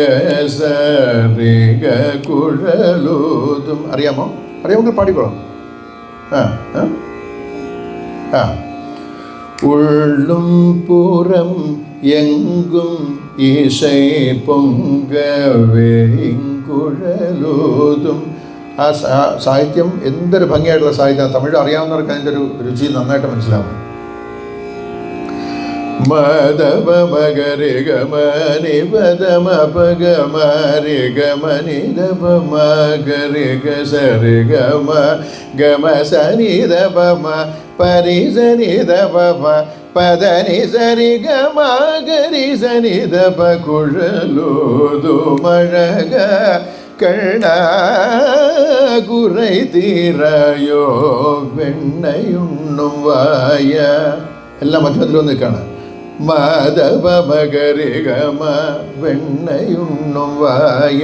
സരിഗ കുഴലൂതും. അറിയാമെങ്കിൽ പാടിക്കോളാം. ഉള്ളും പുറം എങ്കും ഈശൈ പൊങ്കവേ കുഴലൂതും. ആ സാഹിത്യം എന്തൊരു ഭംഗിയായിട്ടുള്ള സാഹിത്യം. തമിഴ് അറിയാവുന്നവർക്ക് അതിൻ്റെ ഒരു രുചി നന്നായിട്ട് മനസ്സിലാവും. മദപ മഗരി ഗമനി പദമ പഗമരി ഗമനി ദപ മഗരി ഗസരി ഗമ ഗമ സനി ദപ മ പരി സനി ദപ മ പദനി സരി ഗമ ഗരി സനി ദപ കുഴലൂതു മഴക കണ്ണ കുறை തീരയോ വെണ്ണയുണ്ണും വായ. എല്ലാം മധ്യത്തിലൊന്നും നിൽക്കാണ്. മാധവ മകരി ഗമ വെണ്ണയുണ്ണും വായ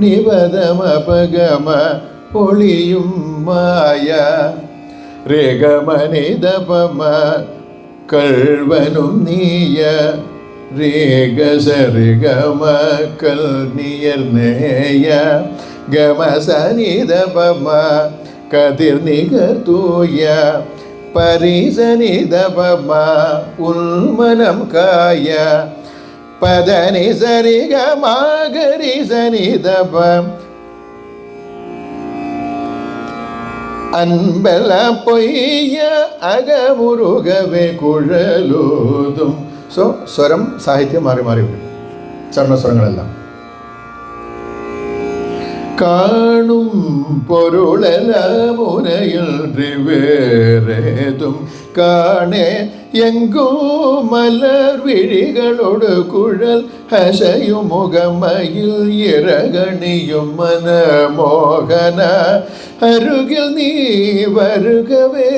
നിപദമ പഗമ ഒളിയും മായ രേഗമനിതപമ കൾവനും നീയ രേഗ സരിഗ മക്കൽ നിയർനേയ ഗമ സനിധ പമ കതിർ നികർത്തൂയ പരിസനിധ പമ ഉന്മനം കായ പദനി സരിഗ മാഗരി സനിധ പം അൻപല പൊയ്യ അകമുരുകവേ കുഴലൂതും. സോ സ്വരം സാഹിത്യം മാറി മാറി വരും, ചർണസ്വരങ്ങളെല്ലാം. കാണും പൊരുളല മുനയിൽ വേറേതും കാണേ എങ്കോ മലർ വിഴികളോട് കുഴൽ ഹശയും മുഖമയിൽ ഇറകണിയും മനമോഹന അരുകിൽ നീ വരുകവേ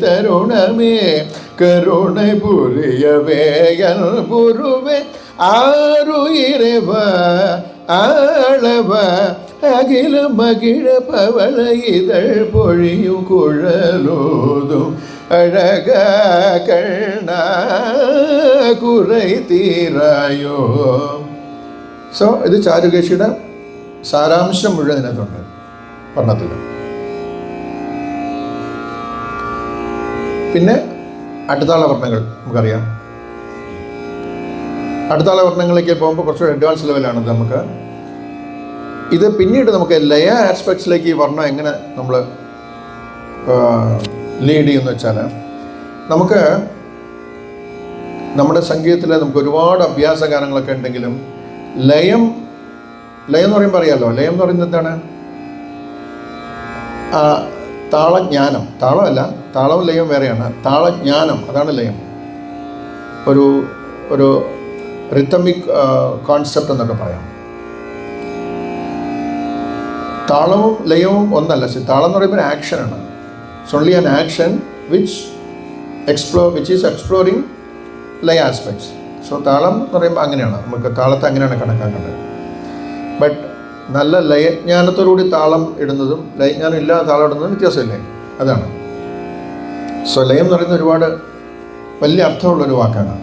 തരുണമേ കരുണ പുരിയവേ പുരുവേ ആറുയിരവ ആളവ അഖില മകിഴ പവള ഇതൾ പൊഴിയും കുഴലൂതും അഴക കണ്ണ കുറെ തീരായോ. സോ ഇത് ചാരുകേശിയുടെ സാരാംശം മുഴുവൻ ഇതിനകത്തുണ്ട് വർണ്ണത്തിൽ. പിന്നെ അടുത്താള വർണ്ണങ്ങൾ നമുക്കറിയാം. അടുത്താള വർണ്ണങ്ങളിലേക്ക് പോകുമ്പോൾ കുറച്ചുകൂടി അഡ്വാൻസ് ലെവലാണ് നമുക്ക്. ഇത് പിന്നീട് നമുക്ക് ലയ ആസ്പെക്ട്സിലേക്ക് ഈ വർണ്ണം എങ്ങനെ നമ്മൾ ലീഡ് ചെയ്യുമെന്ന് വെച്ചാൽ, നമുക്ക് നമ്മുടെ സംഗീതത്തിൽ നമുക്ക് ഒരുപാട് അഭ്യാസ ഗാനങ്ങളൊക്കെ ഉണ്ടെങ്കിലും ലയം എന്ന് പറയുമ്പോൾ അറിയാമല്ലോ, ലയം എന്ന് പറയുന്നത് എന്താണ്? താളജ്ഞാനം. താളമല്ല, താളവും ലയവും വേറെയാണ്. താളജ്ഞാനം, അതാണ് ലയം. ഒരു റിത്തമിക് കോൺസെപ്റ്റ് എന്നൊക്കെ പറയാം. താളവും ലയവും ഒന്നല്ല. താളം എന്ന് പറയുമ്പോൾ ആക്ഷനാണ്. It's only an action which is exploring ലയ ആസ്പെക്ട്സ്. സോ താളം എന്ന് പറയുമ്പോൾ അങ്ങനെയാണ്, നമുക്ക് താളത്തെ അങ്ങനെയാണ് കണക്കാക്കേണ്ടത്. ബട്ട് നല്ല ലയജ്ഞാനത്തോടുകൂടി താളം ഇടുന്നതും ലയജ്ഞാനം ഇല്ലാതെ താളം ഇടുന്നതും വ്യത്യാസമില്ലേ? അതാണ്. സോ ലയം എന്ന് പറയുന്നത് ഒരുപാട് വലിയ അർത്ഥമുള്ളൊരു വാക്കാണ്.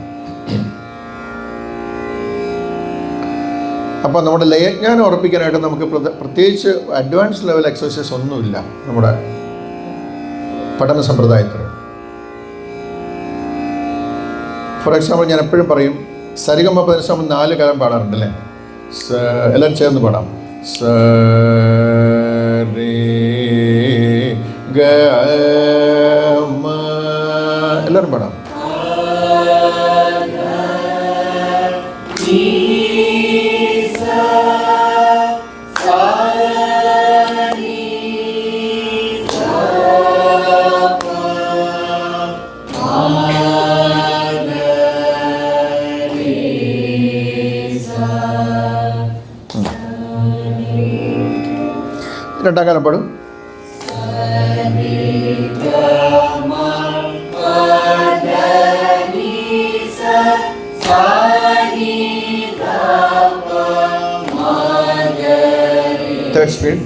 അപ്പോൾ നമ്മുടെ ലയജ്ഞാനം ഉറപ്പിക്കാനായിട്ട് നമുക്ക് പ്രത്യേകിച്ച് അഡ്വാൻസ് ലെവൽ എക്സസൈസ് ഒന്നുമില്ല നമ്മുടെ പഠന സമ്പ്രദായത്തിൽ. ഫോർ എക്സാമ്പിൾ ഞാൻ എപ്പോഴും പറയും, സരിഗമ പദനിസ 4 കാലം പാടാറുണ്ടല്ലേ? എല്ലാവരും ചേർന്ന് പാടാം. സ രേ ഗ മ, എല്ലാവരും പാടാം. രണ്ടാം കാലം പാടും. Third speed.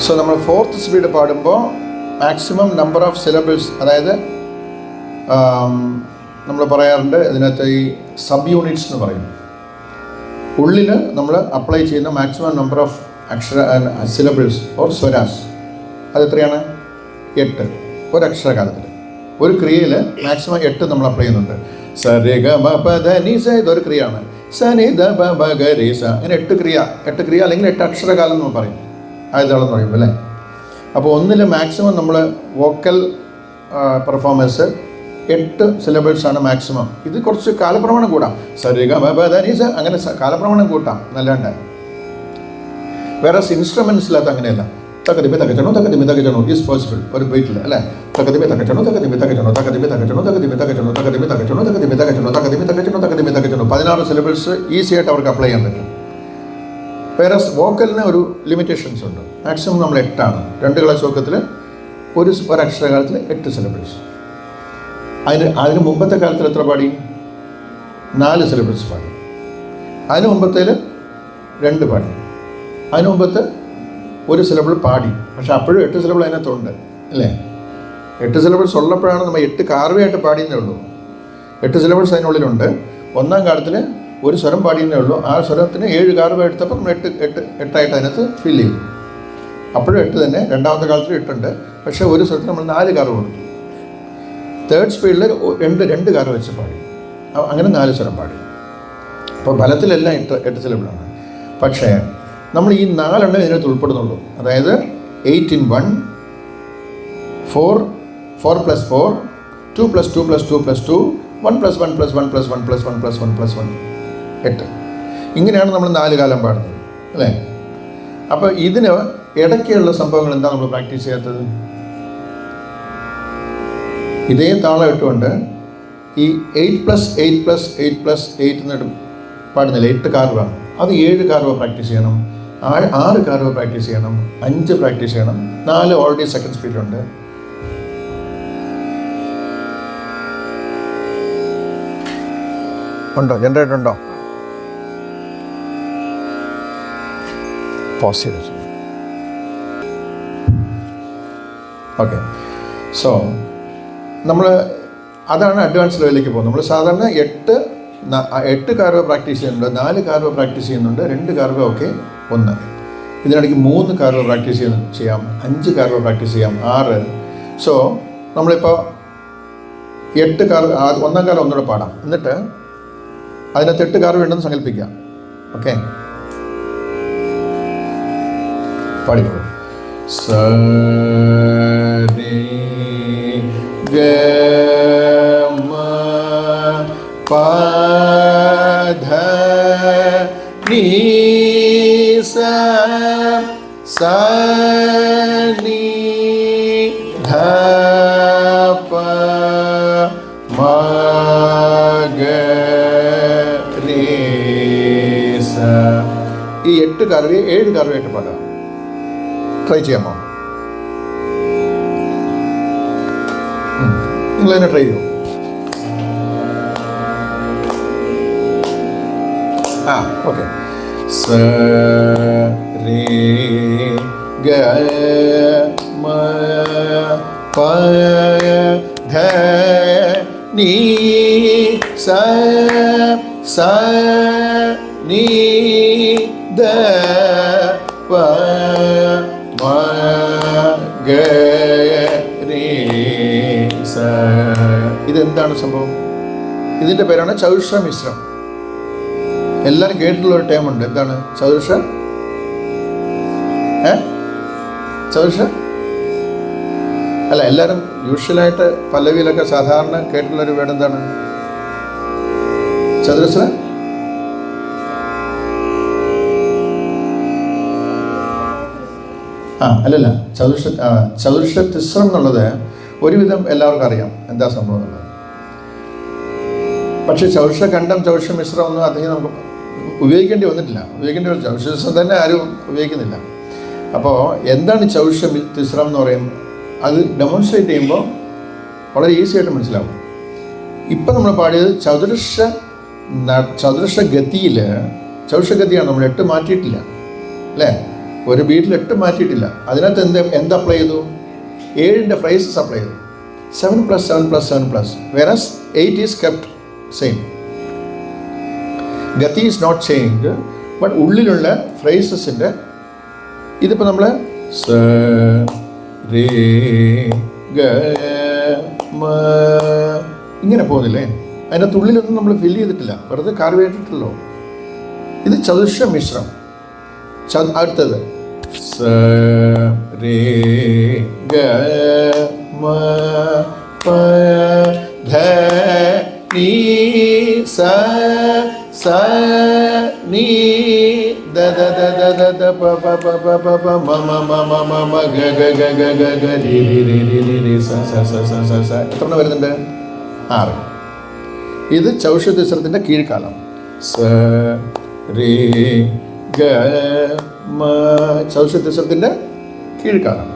സോ നമ്മൾ ഫോർത്ത് സ്പീഡ് പാടുമ്പോൾ മാക്സിമം നമ്പർ ഓഫ് സിലബിൾസ്, അതായത് നമ്മൾ പറയാറുണ്ട് ഇതിനകത്ത് ഈ സബ് യൂണിറ്റ്സ് എന്ന് പറയും. ഉള്ളിൽ നമ്മൾ അപ്ലൈ ചെയ്യുന്ന maximum number of syllables or swaras അതെത്രയാണ്? 8. ഒരു അക്ഷരകാലത്തിൽ ഒരു ക്രിയയിൽ മാക്സിമം 8 നമ്മൾ അപ്ലൈ ചെയ്യുന്നുണ്ട്. സരിഗമപധനിസ ഇതൊരു ക്രിയയാണ്. സനിധപഗരിസ, ഇങ്ങനെ 8 ക്രിയ അല്ലെങ്കിൽ 8 അക്ഷരകാലം എന്ന് പറയും ആയതാളെന്ന് പറയുമ്പോൾ അല്ലേ. അപ്പോൾ ഒന്നിൽ മാക്സിമം നമ്മൾ വോക്കൽ പെർഫോമൻസ് 8 സിലബിൾസാണ് മാക്സിമം. ഇത് കുറച്ച് കാലപ്രമാണം കൂടാം. സരിഗമപധനിസ അങ്ങനെ കാലപ്രമാണം കൂട്ടാം നല്ലാണ്ട്. വേറെ ഇൻസ്ട്രുമെൻസിലകത്ത് അങ്ങനെയല്ല. തകതിമി തകച്ചണോ തകതിമി തകച്ചണോ ഈസ് പോസിബിൾ ഒരു ബീറ്റിൽ അല്ലേ. തകതിമി തകച്ചണോ തകതിമി തകച്ചണോ തകതിമി തകച്ചണോ തകതിമി തകച്ചണോ തകതിമി തകച്ചണോ തകതിമി തകച്ചണോ തകതിമി തകച്ചണോ തകതിമി തകച്ചണോ 16 സിലബിൾസ് ഈസി ആയിട്ട് അവർക്ക് അപ്ലൈ ചെയ്യാൻ പറ്റും. വേറെ വോക്കലിന് ഒരു ലിമിറ്റേഷൻസ് ഉണ്ട്. മാക്സിമം നമ്മൾ 8ആണ്. 2 ക്ലാസ് വോക്കത്തിൽ ഒരു അക്ഷരകാലത്തിൽ 8 സിലബിൾസ്. അതിന് മുമ്പത്തെ കാലത്തിൽ എത്ര പാടി? 4 സിലബിൾസ് പാടി. അതിന് മുമ്പത്തേൽ 2 പാടി. അതിന് മുമ്പത്ത് 1 സിലബിൾ പാടി. പക്ഷെ അപ്പോഴും 8 സിലബിൾ അതിനകത്തുണ്ട് അല്ലേ? 8 സിലബിൾസ് ഉള്ളപ്പോഴാണ് നമ്മൾ 8 കാർവയായിട്ട് പാടിയെന്നേ ഉള്ളൂ. 8 സിലബിൾസ് അതിനുള്ളിലുണ്ട്. 1-ാം കാലത്തിൽ 1 സ്വരം പാടിയെന്നേ ഉള്ളൂ. ആ സ്വരത്തിന് 7 കാർവ എടുത്തപ്പോൾ നമ്മൾ 8 അതിനകത്ത് ഫില്ല് ചെയ്തു. അപ്പോഴും 8 തന്നെ. 2-ാമത്തെ കാലത്തിൽ 8 ഉണ്ട്. പക്ഷേ 1 സ്വരത്തിന് നമ്മൾ 4 കാർവ കൊടുത്തു. 3rd സ്പീഡിൽ 2 കാർവ വെച്ച് പാടി. അങ്ങനെ 4 സ്വരം പാടി. അപ്പോൾ ഫലത്തിലെല്ലാം 8 സിലബിളാണ്. പക്ഷേ നമ്മൾ ഈ 4 എണ്ണം ഇതിനകത്ത് ഉൾപ്പെടുന്നുള്ളൂ. അതായത് 8 in 1, 4 + 4, 2 + 2 + 2 + 2, 1 + 1 + 1 + 1 + 1 + 1 + 1, 8. ഇങ്ങനെയാണ് നമ്മൾ 4 കാലം പാടുന്നത് അല്ലേ? അപ്പോൾ ഇതിന് ഇടയ്ക്കുള്ള സംഭവങ്ങൾ എന്താ നമ്മൾ പ്രാക്ടീസ് ചെയ്യാത്തത്? ഇതേ താളം ഇട്ടുകൊണ്ട് ഈ 8 + 8 + 8 + 8 എന്നിട്ട് പാടുന്നില്ല, 8 കാർവ. അത് 7 കാർവ പ്രാക്ടീസ് ചെയ്യണം, 6 കാർവ പ്രാക്ടീസ് ചെയ്യണം, 5 പ്രാക്ടീസ് ചെയ്യണം, 4 ഓൾറെഡി സെക്കൻഡ് സ്പീഡിലുണ്ട്. ഉണ്ടോ? ജനറേറ്റർ ഉണ്ടോ? പോസ് ചെയ്ത്. ഓക്കെ. സോ നമ്മൾ അതാണ് അഡ്വാൻസ് ലെവലിലേക്ക് പോകുന്നത്. നമ്മൾ സാധാരണ 8 കാർവ പ്രാക്ടീസ് ചെയ്യുന്നുണ്ട്, 4 കാർവ പ്രാക്ടീസ് ചെയ്യുന്നുണ്ട്, 2 കാർവ ഒക്കെ 1. ഇതിനിടയ്ക്ക് 3 കാർവ പ്രാക്ടീസ് ചെയ്യാം, 5 കാർവ പ്രാക്ടീസ് ചെയ്യാം, 6. സോ നമ്മളിപ്പോൾ 8 കാർവ 1-ാം കാർവ ഒന്നുകൂടെ പാടാം. എന്നിട്ട് അതിനകത്ത് 8 കാർവ ഉണ്ടെന്ന് സങ്കല്പിക്കാം. ഓക്കെ, പാടിക്കോളൂ. സ രി ഗ മ പ ധ നീ സ സ നീ ധ പ മ ഗ രി സ. ഈ 8 കാർവയെ 7 കാർവയായിട്ട് പാടാം. ട്രൈ ചെയ്യാമോ? നിങ്ങളതിനെ ട്രൈ ചെയ്യൂ. ഓക്കെ. സ രി ഗ മ പ ധ നീ സ സ നീ ധ പ മ ഗ രി സ. ഇതെന്താണ് സംഭവം? ഇതിൻ്റെ പേരാണ് ചതുശ്ര മിശ്രം. എല്ലാവരും കേട്ടിട്ടുള്ള ഒരു ടേമുണ്ട്. എന്താണ് ചതുശ്ര? ചതുശ്ര അല്ല, എല്ലാവരും യൂഷ്വലായിട്ട് പല്ലവിയിലൊക്കെ സാധാരണ കേട്ടിട്ടുള്ളൊരു വേർഡ് എന്താണ്? ചതുരശ്ര. അല്ലല്ല, ചതുശ്ര തിസ്രം എന്നുള്ളത് ഒരുവിധം എല്ലാവർക്കും അറിയാം എന്താ സംഭവം എന്നുള്ളത്. പക്ഷേ ചതുശ്ര ഖണ്ഡം, ചതുശ്ര മിശ്രം ഒന്നും അധികം നമുക്ക് ഉപയോഗിക്കേണ്ടി വന്നിട്ടില്ല. ചതുശ്ര തിസ്രം തന്നെ ആരും ഉപയോഗിക്കുന്നില്ല. അപ്പോൾ എന്താണ് ചതുശ്ര തിസ്രം എന്ന് പറയും? അത് ഡെമോൺസ്ട്രേറ്റ് ചെയ്യുമ്പോൾ വളരെ ഈസി ആയിട്ട് മനസ്സിലാവും. ഇപ്പം നമ്മൾ പാടിയത് ചതുരശ്ര ഗതിയിൽ, ചതുശ്ര ഗതിയാണ്. നമ്മൾ 8 മാറ്റിയിട്ടില്ല അല്ലേ? ഒരു ബീറ്റിൽ 8 മാറ്റിയിട്ടില്ല. അതിനകത്ത് എന്ത് അപ്ലൈ ചെയ്തു? 7ൻ്റെ ഫ്രൈസസ് അപ്ലൈ ചെയ്തു. 7 + 7 + 7 വേറസ് 8 ഈസ് കെപ്റ്റ് സെയിം. ഗതി ഈസ് നോട്ട് ചേഞ്ച്, ബട്ട് ഉള്ളിലുള്ള ഫ്രൈസസിൻ്റെ ഇതിപ്പോൾ നമ്മൾ സ രേ ഗ മ ഇങ്ങനെ പോകുന്നില്ലേ? അതിനകത്ത് ഉള്ളിലൊന്നും നമ്മൾ ഫില്ല് ചെയ്തിട്ടില്ല, വെറുതെ കാർവേറ്റിട്ടുള്ളൂ. ഇത് ചതുശ്ര മിശ്രം. അടുത്തത് സ രേ ഗ മ പ ധ നീ സ സ നീ the the the the the the പ പ പ പ പ പ മ മ മ മ മ മ ഗ ഗ ഗ ഗ ഗ ഗ രി രി രി രി രി രി സ സ സ സ സ സ. എത്ര വരുന്നുണ്ട്? 6. ഇത് ചൗഷ തിസ്രത്തിൻ്റെ കീഴ്ക്കാലം. സ രേ ഗ മ ചതുശ്രുതിസ്വരത്തിൻ്റെ കീഴ്ക്കാലം.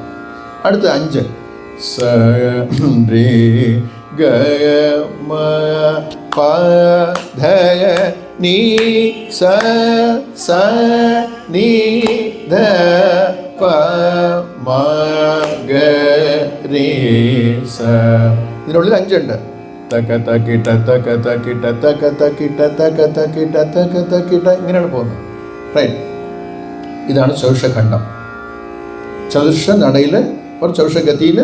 അടുത്ത 5 സ രി ഗ മ പ ധ നീ സ സ നീ ധ പ മ ഗ രി സ. ഇതിനുള്ളിൽ 5 ഉണ്ട്. തക തകിട തക തകിട തക തകിട തക തകിട തക തകിട ഇങ്ങനെയാണ് പോകുന്നത്. റൈറ്റ്. ഇതാണ് ചതുർഷഖണ്ഡം. ചതുർഷ നടയിൽ ഒരു ചതുർഷഗതിയിൽ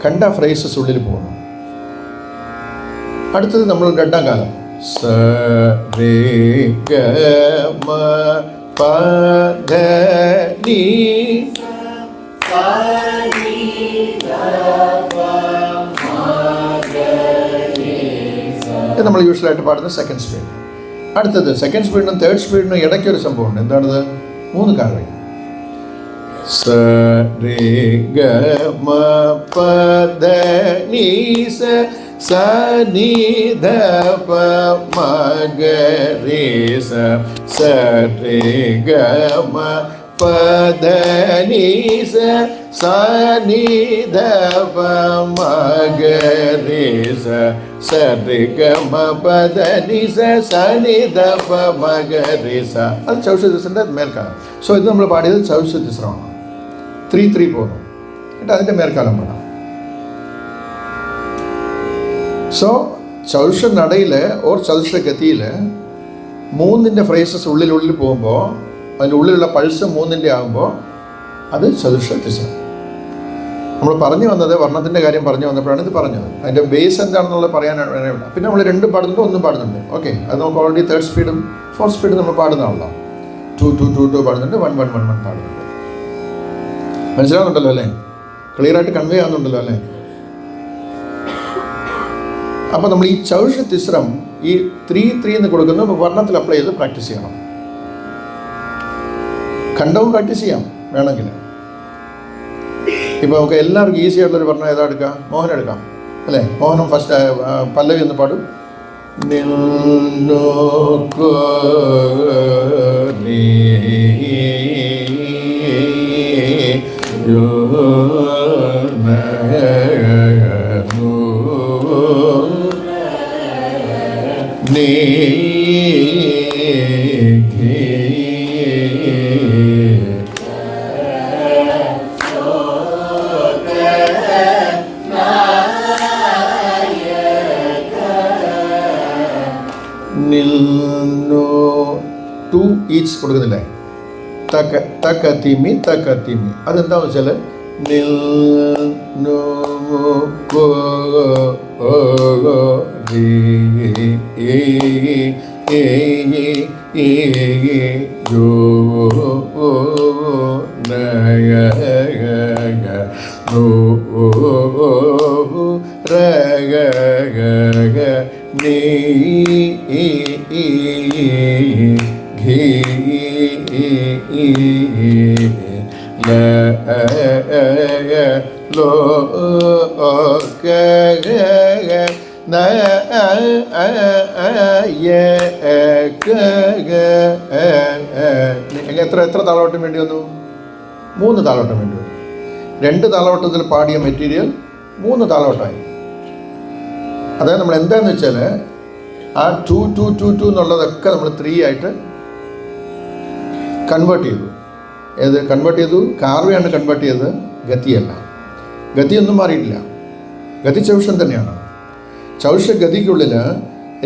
ഖണ്ഡ ഫ്രേസസ് ഉള്ളിൽ പോകുന്നു. അടുത്തത് നമ്മൾ 2ാം കാലം. സ രേ ഗ മ പ ധ നീ ഇത് നമ്മൾ യൂഷ്വലായിട്ട് പാടുന്ന സെക്കൻഡ് സ്പീഡ്. അടുത്തത് സെക്കൻഡ് സ്പീഡിനും തേർഡ് സ്പീഡിനും ഇടയ്ക്കൊരു സംഭവമുണ്ട്. എന്താണത്? 3 കാലം. സ രേ ഗ മ പ ധ നീ സ സ നീ ധ പ മ ഗ രി സ സ രേ ഗ മ പ ധ നീ സ സ നീ ധ പ മ ഗ രി സ സ രി ഗ മ പ ധ നീ സ സ നീ ധ പ മ ഗ രി സ. അത് ചൗശ്രുതിസ്വരത്തിൻ്റെ മേൽക്കാലം. സോ ഇത് നമ്മൾ പാടിയത് ചൗശ്രുതിസ്വരമാണ്. 3-3 പോകുന്നു. എന്നിട്ട് അതിൻ്റെ മേൽക്കാലം പാടാം. സോ ചതുർഷ നടയിൽ ഓർ ചതുർഷ ഗതിയിൽ 3ൻ്റെ ഫ്രേസസ് ഉള്ളിൽ പോകുമ്പോൾ അതിൻ്റെ ഉള്ളിലുള്ള പൾസ് 3ൻ്റെ ആകുമ്പോൾ അത് ചതുർഷ തിസ്രം. നമ്മൾ പറഞ്ഞു വന്നത് വർണ്ണത്തിൻ്റെ കാര്യം പറഞ്ഞു വന്നപ്പോഴാണ് ഇത് പറഞ്ഞത്. അതിൻ്റെ ബേസ് എന്താണെന്നുള്ളത് പറയാനാണ്. പിന്നെ നമ്മൾ 2 പാടുന്നുണ്ട്, 1 പാടുന്നുണ്ട്. ഓക്കെ, അത് നമുക്ക് ഓൾറെഡി 3rd സ്പീഡും 4th സ്പീഡും നമ്മൾ പാടുന്നതാണല്ലോ. 2-2-2-2 പാടുന്നുണ്ട്, 1-1-1-1 പാടുന്നുണ്ട്. മനസ്സിലാവുന്നുണ്ടല്ലോ അല്ലേ? ക്ലിയറായിട്ട് കൺവേ ആവുന്നുണ്ടല്ലോ അല്ലേ? അപ്പോൾ നമ്മൾ ഈ ചൗഷ തിസ്രം ഈ 3-3 എന്ന് കൊടുക്കുന്ന വർണ്ണത്തിൽ അപ്ലൈ ചെയ്ത് പ്രാക്ടീസ് ചെയ്യണം. ഖണ്ഡവും പ്രാക്ടീസ് ചെയ്യാം വേണമെങ്കിൽ. ഇപ്പോൾ നമുക്ക് എല്ലാവർക്കും ഈസി ആയിട്ടുള്ളൊരു വർണ്ണം ഏതാ എടുക്കാം? മോഹനം എടുക്കാം അല്ലേ? മോഹനം ഫസ്റ്റ് പല്ലവി ഒന്ന് പാടും. ടു ഈച്ച് കൊടുക്കുന്നില്ലേ? തക്ക തക്ക തിമി തക്ക തിമി. അതെന്താണെന്ന് വെച്ചാൽ നിൽ നോ കോ രി യോ നയ നോ ര ഗ നീ ഘി ലോ ക ന എത്ര താളവട്ടം വേണ്ടി വന്നു? 3 താളവട്ടം വേണ്ടി വന്നു. 2 താളവട്ടത്തിൽ പാടിയ മെറ്റീരിയൽ 3 താളവട്ടമായി. അതായത് നമ്മൾ എന്താണെന്ന് വെച്ചാൽ ആ 2-2-2-2 എന്നുള്ളതൊക്കെ നമ്മൾ 3 ആയിട്ട് കൺവേർട്ട് ചെയ്തു. ഏത് കൺവേർട്ട് ചെയ്തു? കാർവയാണ് കൺവേർട്ട് ചെയ്തത്, ഗതിയല്ല. ഗതിയൊന്നും മാറിയിട്ടില്ല, ഗതി ചൗഷം തന്നെയാണ്. ചൗഷ ഗതിക്കുള്ളിൽ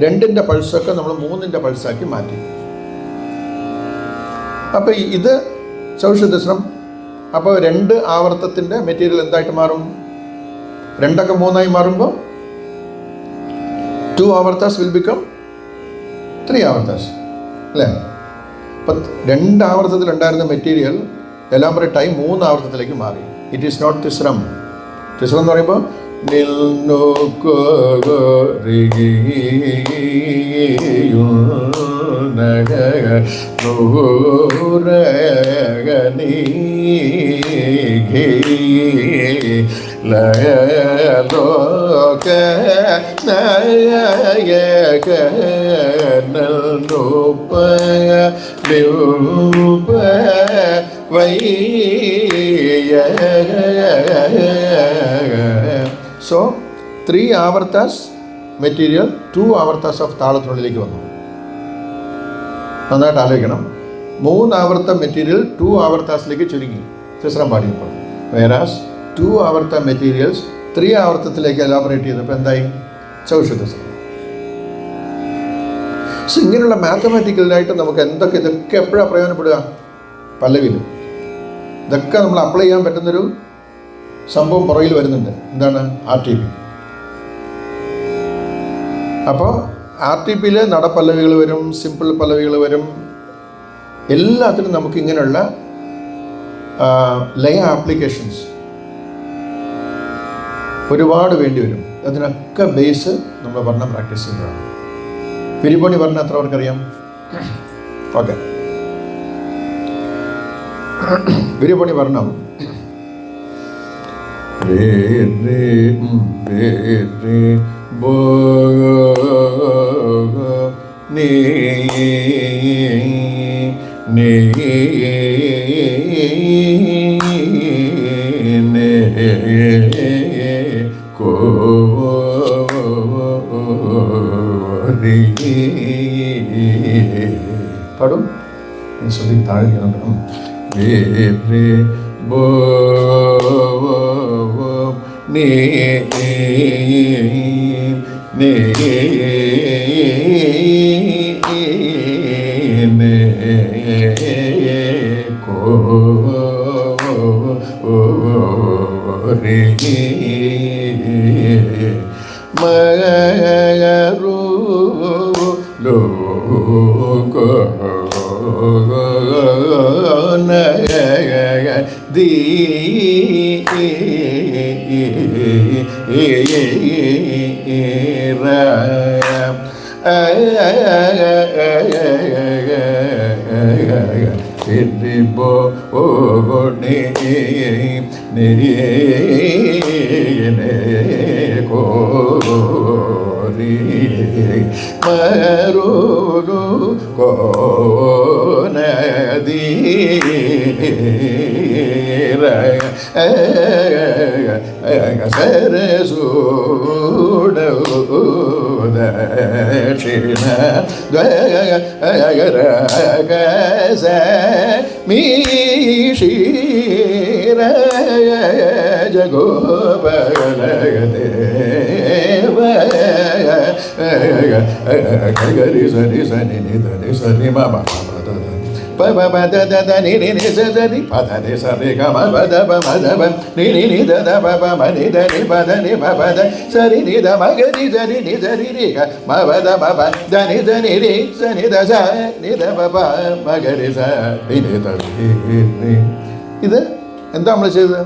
2ൻ്റെ പൾസൊക്കെ നമ്മൾ 3ൻ്റെ പൾസാക്കി മാറ്റി. അപ്പോൾ ഇത് ചൗഷതിസ്രം. അപ്പോൾ 2 ആവർത്തത്തിൻ്റെ മെറ്റീരിയൽ എന്തായിട്ട് മാറും? 2ഒക്കെ 3ആയി മാറുമ്പോൾ 2 ആവർത്താസ് വിൽ ബിക്കം 3 ആവർത്താസ് അല്ലേ? അപ്പം 2 ആവർത്തത്തിലുണ്ടായിരുന്ന മെറ്റീരിയൽ എലാബറേറ്റായി 3 ആവർത്തത്തിലേക്ക് മാറി. ഇറ്റ് ഈസ് നോട്ട് തിസ്രം. തിസ്രം എന്ന് പറയുമ്പോൾ നിൽ നോ കോ രി യു നഗ നോ ര ഗ നീ ഘി ലയ ലോ ക നയ ക ന നോ പ സോ 3 ആവർത്താസ് മെറ്റീരിയൽ 2 ആവർത്താസ് ഓഫ് താളത്തിനുള്ളിലേക്ക് വന്നു. നന്നായിട്ട് ആലോചിക്കണം. 3 ആവർത്ത മെറ്റീരിയൽ 2 ആവർത്താസിലേക്ക് ചുരുങ്ങി തിസ്രം പാടിയപ്പോൾ. വേറാസ് 2 ആവർത്ത മെറ്റീരിയൽസ് 3 ആവർത്തത്തിലേക്ക് എലാബറേറ്റ് ചെയ്തപ്പോൾ എന്തായി? ചൗഷുതിസ്രം. സോ ഇങ്ങനെയുള്ള മാത്തമാറ്റിക്കലായിട്ട് നമുക്ക് ഇതൊക്കെ എപ്പോഴാണ് പ്രയോജനപ്പെടുക? പല്ലവിയിൽ. ഇതൊക്കെ നമ്മൾ അപ്ലൈ ചെയ്യാൻ പറ്റുന്നൊരു സംഭവം പുറകിൽ വരുന്നുണ്ട്. എന്താണ്? RTP. അപ്പോൾ RTPയിൽ നടപ്പല്ലവികൾ വരും, സിമ്പിൾ പല്ലവികൾ വരും. എല്ലാത്തിനും നമുക്ക് ഇങ്ങനെയുള്ള ലയ ആപ്ലിക്കേഷൻസ് ഒരുപാട് വേണ്ടി വരും. അതിനൊക്കെ ബേസ് നമ്മൾ വർണ്ണം പ്രാക്ടീസ് ചെയ്യുന്നതാണ്. പിരിപൊണി വർണ്ണം എത്ര പേർക്കറിയാം? ഓക്കെ, പിരിപൊണി വർണ്ണം ബോ നീ കോ പാടും. ശ്രദ്ധി താഴെ ബോ നീ കോ മഗരു ലോ ദീ ബോ നീ കോ മരു കോ നദീ സരസൂട ദക്ഷിണ ദ്വര കസ മീഷീര ജഗോപലദേവ ഗരി സരി സനി നി സരി മമ പ പ പ ద ద ద ని ని ని స ద ని ప ద ని స రి గ మ ప ద ప మ ద ప ని ని ని ద ద ప ప మ ని ద ని ప ద ని ప ప ద స రి ని ద మ గ ని స రి ని స రి రి గ మ ప ద ప ప ద ని ద ని రి స ని ద സ നി ద പ പ മ ഗ രി സ നി നി ത രി രി. ഇത് എന്താ നമ്മൾ ചെയ്തത്?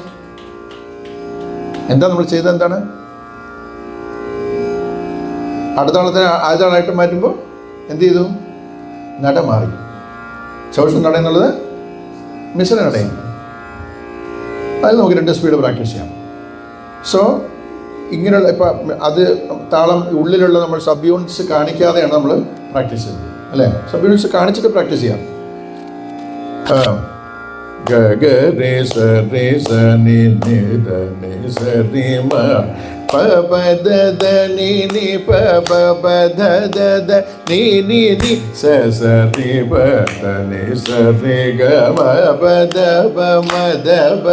എന്താണ്? അടുത്ത ആളത്തിന് ആദ്യമായിട്ട് മാറ്റുമ്പോൾ എന്ത് ചെയ്തു? നട മാറി. ചൗഷ് നട എന്നുള്ളത് മിശ്ര നടയും. അത് നമുക്ക് 2 സ്പീഡ് പ്രാക്ടീസ് ചെയ്യാം. സോ ഇങ്ങനെയുള്ള ഇപ്പം അത് താളം ഉള്ളിലുള്ള നമ്മൾ സബ് യൂണിറ്റ്സ് കാണിക്കാതെയാണ് നമ്മൾ പ്രാക്ടീസ് ചെയ്യുന്നത്, അല്ലേ? സബ് യൂണിറ്റ്സ് കാണിച്ചിട്ട് പ്രാക്ടീസ് ചെയ്യാം. ഗ ഗ രേ സ നി നി ദ നി സ രി മ പ പ ദ ദ നി നി പ പ പ ധ ധ ധ നി നി നി സ സ രി പ ധ നി സ രി ഗ മ പ ധ പ മ ധ പ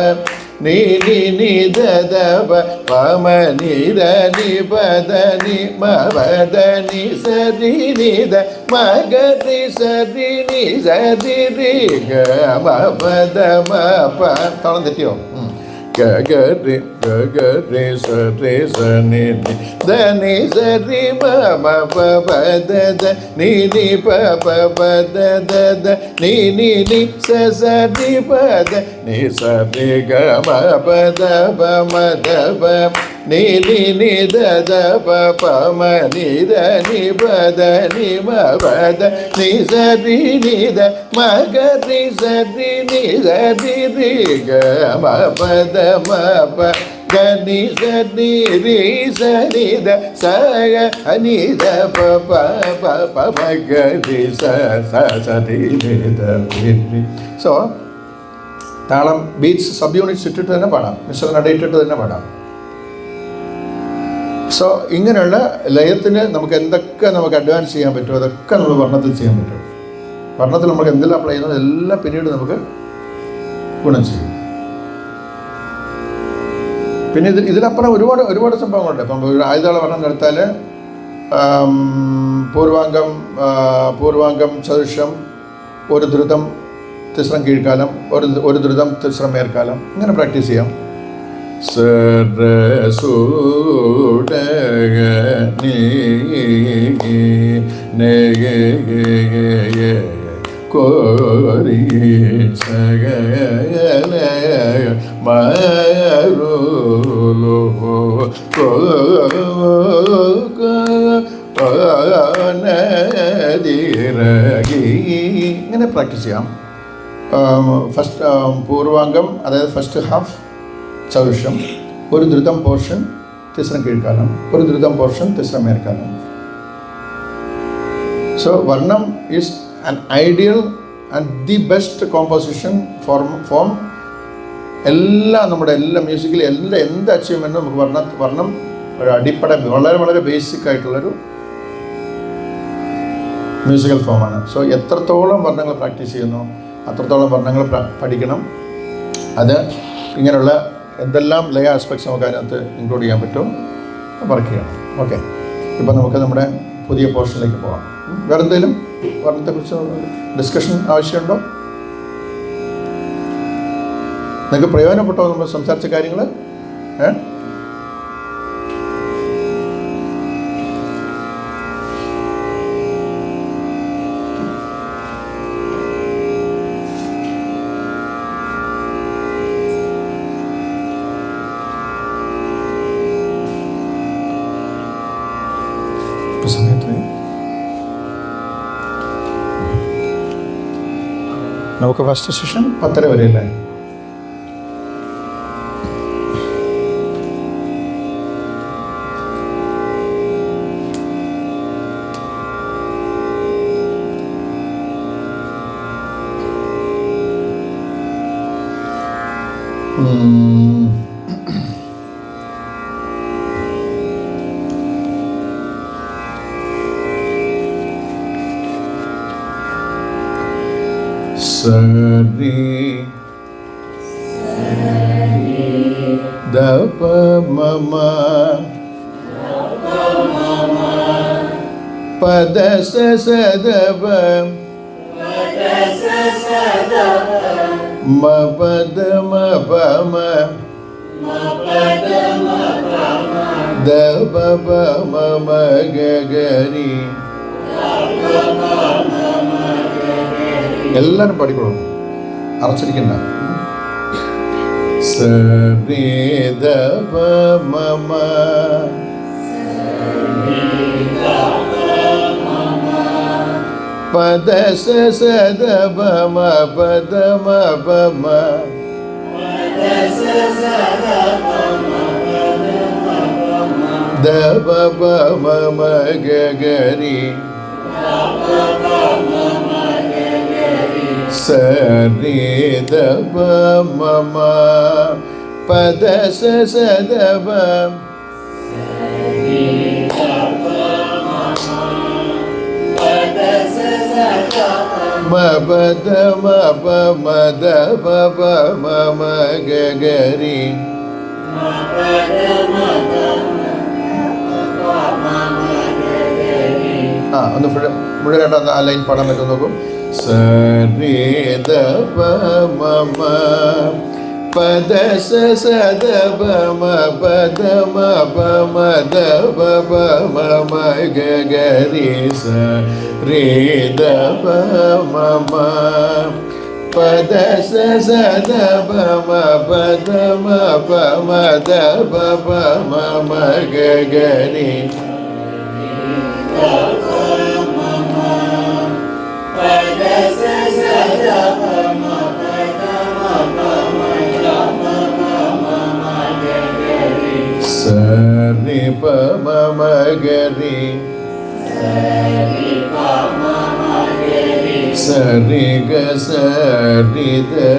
നി നി നി ധ ധ പ പ മ നി ധ നി പ ധ നി മ പ ധ നി സ രി നി ധ മ ഗ രി സ രി നി സ രി രി ഗ മ പ ധ മ പ. താളം തെറ്റിയോ? ഗ ഗ രി സ നി നി ധ നി സ രി മ മ പ പ ധ ധ നി നി പ പ പ ധ ധ ധ നി നി നി സ സ രി പ ധ നി സ രി ഗ മ പ ധ പ മ ധ പ നി നി നി ധ ധ പ പ മ നി ധ നി പ ധ നി മ പ ധ നി സ രി നി ധ മ ഗ രി സ രി നി സ രി രി ഗ മ പ ധ മ പ ഗനി സനി രി സനി ദ സ അനി ദ പ പ പ പ മ ഗ രി സ സ സ രി രി ദ രി രി. സോ താളം ബീറ്റ്സ് സബ് യൂണിറ്റ്സ് ഇട്ടിട്ട് തന്നെ പാടാം, മിശ്രം നടയിട്ടിട്ട് തന്നെ പാടാം. സോ ഇങ്ങനെയുള്ള ലയത്തിന് നമുക്ക് എന്തൊക്കെ നമുക്ക് അഡ്വാൻസ് ചെയ്യാൻ പറ്റുമോ അതൊക്കെ നമ്മൾ വർണ്ണത്തിൽ ചെയ്യാൻ പറ്റും. വർണ്ണത്തിൽ നമുക്ക് എന്തെല്ലാം അപ്ലൈ ചെയ്യുന്നത് എല്ലാം പിന്നീട് നമുക്ക് ഗുണം ചെയ്യും. പിന്നെ ഇതിലപ്പുറം ഒരുപാട് സംഭവങ്ങളുണ്ട്. ഇപ്പം ഒരു ആയുധാള വർണ്ണം എടുത്താൽ പൂർവാംഗം ചതുഷം, ഒരു ദ്രുതം തിസ്രം കീഴ്ക്കാലം, ഒരു ദ്രുതം തിസ്രം മേൽക്കാലം, ഇങ്ങനെ പ്രാക്ടീസ് ചെയ്യാം. കോരി സകല മരുലോ ഇങ്ങനെ പ്രാക്ടീസ് ചെയ്യാം. ഫസ്റ്റ് പൂർവാംഗം, അതായത് ഫസ്റ്റ് ഹാഫ് ചതുഷം, ഒരു ദ്രുതം പോർഷൻ തിസ്രം കീഴ്ക്കാലം, ഒരു ദ്രുതം പോർഷൻ തിസ്രം മേൽക്കാലം. സോ വർണ്ണം is an ideal and the best composition form നമ്മുടെ എല്ലാ മ്യൂസിക്കിലും എന്ത് അച്ചീവ്മെൻറ്റും നമുക്ക് വർണ്ണം ഒരു അടിപ്പട വളരെ ബേസിക് ആയിട്ടുള്ളൊരു മ്യൂസിക്കൽ ഫോമാണ്. സോ എത്രത്തോളം വർണ്ണങ്ങൾ പ്രാക്ടീസ് ചെയ്യുന്നു അത്രത്തോളം വർണ്ണങ്ങൾ പഠിക്കണം. അത് ഇങ്ങനെയുള്ള എന്തെല്ലാം ലയ ആസ്പെക്ട്സ് നമുക്ക് അതിനകത്ത് ഇൻക്ലൂഡ് ചെയ്യാൻ പറ്റും വർക്ക് ചെയ്യണം. ഓക്കെ, ഇപ്പം നമുക്ക് നമ്മുടെ പുതിയ പോർഷനിലേക്ക് പോകാം. വേറെ എന്തെങ്കിലും വർണ്ണത്തെക്കുറിച്ച് ഡിസ്കഷൻ ആവശ്യമുണ്ടോ? നിങ്ങൾക്ക് പ്രയോജനപ്പെട്ടോ നമ്മൾ സംസാരിച്ച കാര്യങ്ങൾ? സമയത്ത് നമുക്ക് ഫസ്റ്റ് സെഷൻ 10:30 വരെ അല്ലേ? സരി ദപ മമ പദ സദപ മ പദ മ പമ ദപ മമ ഗഗരി. എല്ലാവരും പാടിക്കോളും, അറച്ചിരിക്കണ്ട. സരി ദപ മമ പദ സദപ മ പദ മ പമ ദപ മമ ഗഗരി. സരി ദപ മമ പദ സദപ മ പദ മ പമ ദപ മമ ഗഗരി. ഒന്ന് മുഴുവൻ ആ ലൈൻ പാടാൻ പറ്റും നോക്കും. സരി ദപ മമ പദ സദപ മ പദ മ പമ ദപ മമ ഗഗരി. സരി ദപ മമ പദ സദപ മ പദ മ പമ ദപ മമ ഗഗരി. sari ga sari da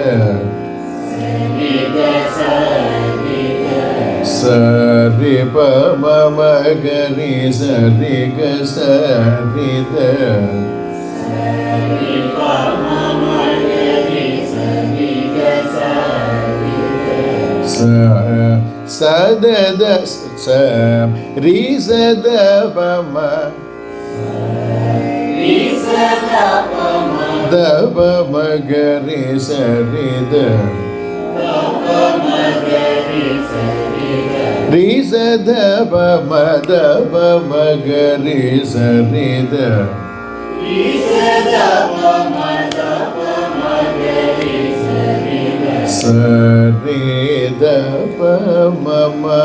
sari pa ma ma ga ri sari ga sari da sa da da sa ri sa da pa ma da pa ma ga ri sa ri da ri sa da pa ma da pa ma ga ri sa ri da sa ri da pa ma ma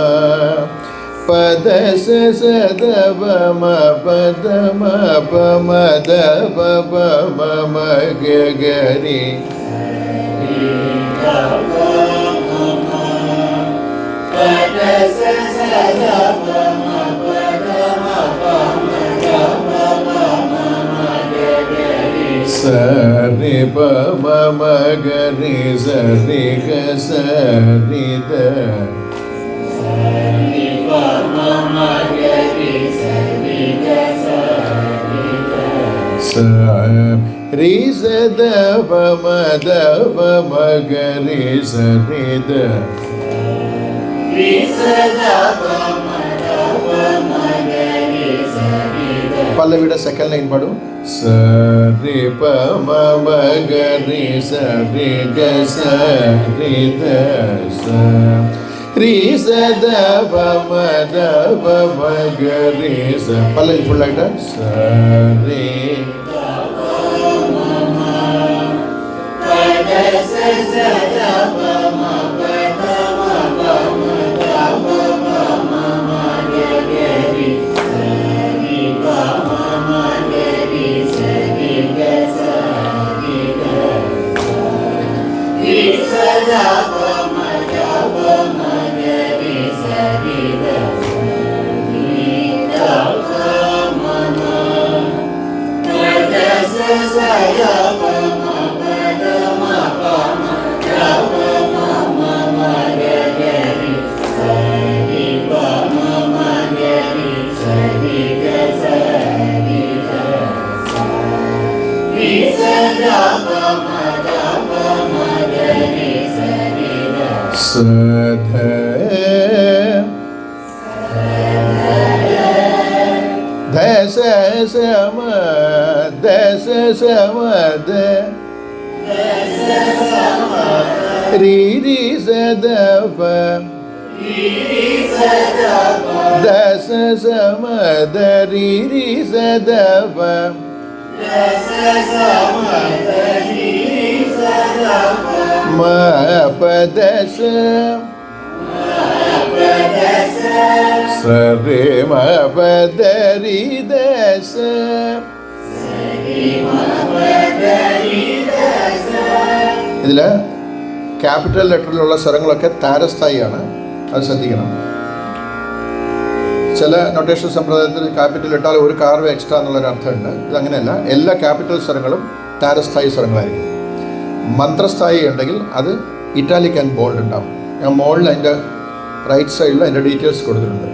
pa da sa sa da pa ma pa da ma pa ma da pa pa ma ma ga ga ri sa ri pa ma ma ga ri sa ri ga sa ri da sa ri sa da pa ma da pa ma ga ri sa ri da പല്ലവിയുടെ സെക്കൻഡ് ലൈൻ പാടും സ രി പ മ മ ഗ രി സ രി ഗ സ രി ദ സ രി സ ദ പ മ ദ പ മ ഗ രി സ പല്ലവി ഫുള്ളായിട്ട് സ രി രി രി സ ദ പ ദ സ സ മ ദ രി രി സ ദ പ മ പ ദ സ സ രി മ പ ദ രി ദ സ ഇതിൽ ക്യാപിറ്റൽ ലെറ്ററിലുള്ള സ്വരങ്ങളൊക്കെ താരസ്ഥായിയാണ്, അത് ശ്രദ്ധിക്കണം. ചില നൊട്ടേഷൻ സമ്പ്രദായത്തിൽ ക്യാപിറ്റൽ ഇട്ടാൽ ഒരു കാർവ് എക്സ്ട്രാ എന്നുള്ളൊരു അർത്ഥമുണ്ട്. ഇതങ്ങനെയല്ല, എല്ലാ ക്യാപിറ്റൽ സ്വരങ്ങളും താരസ്ഥായി സ്വരങ്ങളായിരിക്കും. മന്ത്രസ്ഥായി ഉണ്ടെങ്കിൽ അത് ഇറ്റാലിക് ആൻഡ് ബോൾഡ് ഉണ്ടാവും. ഞാൻ മോളിൽ അതിൻ്റെ റൈറ്റ് സൈഡിൽ അതിൻ്റെ ഡീറ്റെയിൽസ് കൊടുത്തിട്ടുണ്ട്.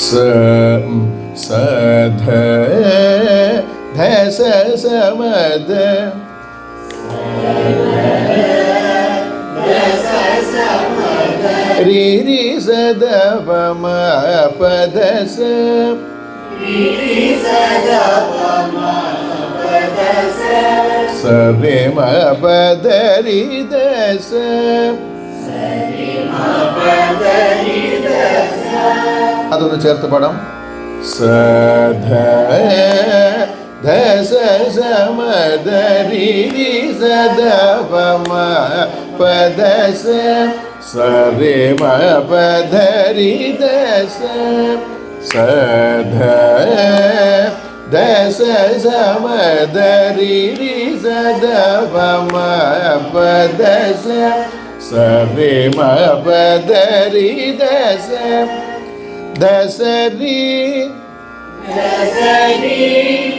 സ സ ധ ധ സ സ മ ധ രി രി സ ദ പ മ പ ദ സ സ രി മ പ ദ രി ദ സ അതൊന്ന് ചേർത്ത് പാടാം. സ ധ ധ സ സ മ ധ രി രി സ ദ പ മ പ ദ സ സ രി മ പ ധ രി ദ സ സ ധ ധ സ സ മ ധ രി രി സ ദ പ മ പ ദ സ സ രി മ പ ധ രി ദ സ ദ സ രി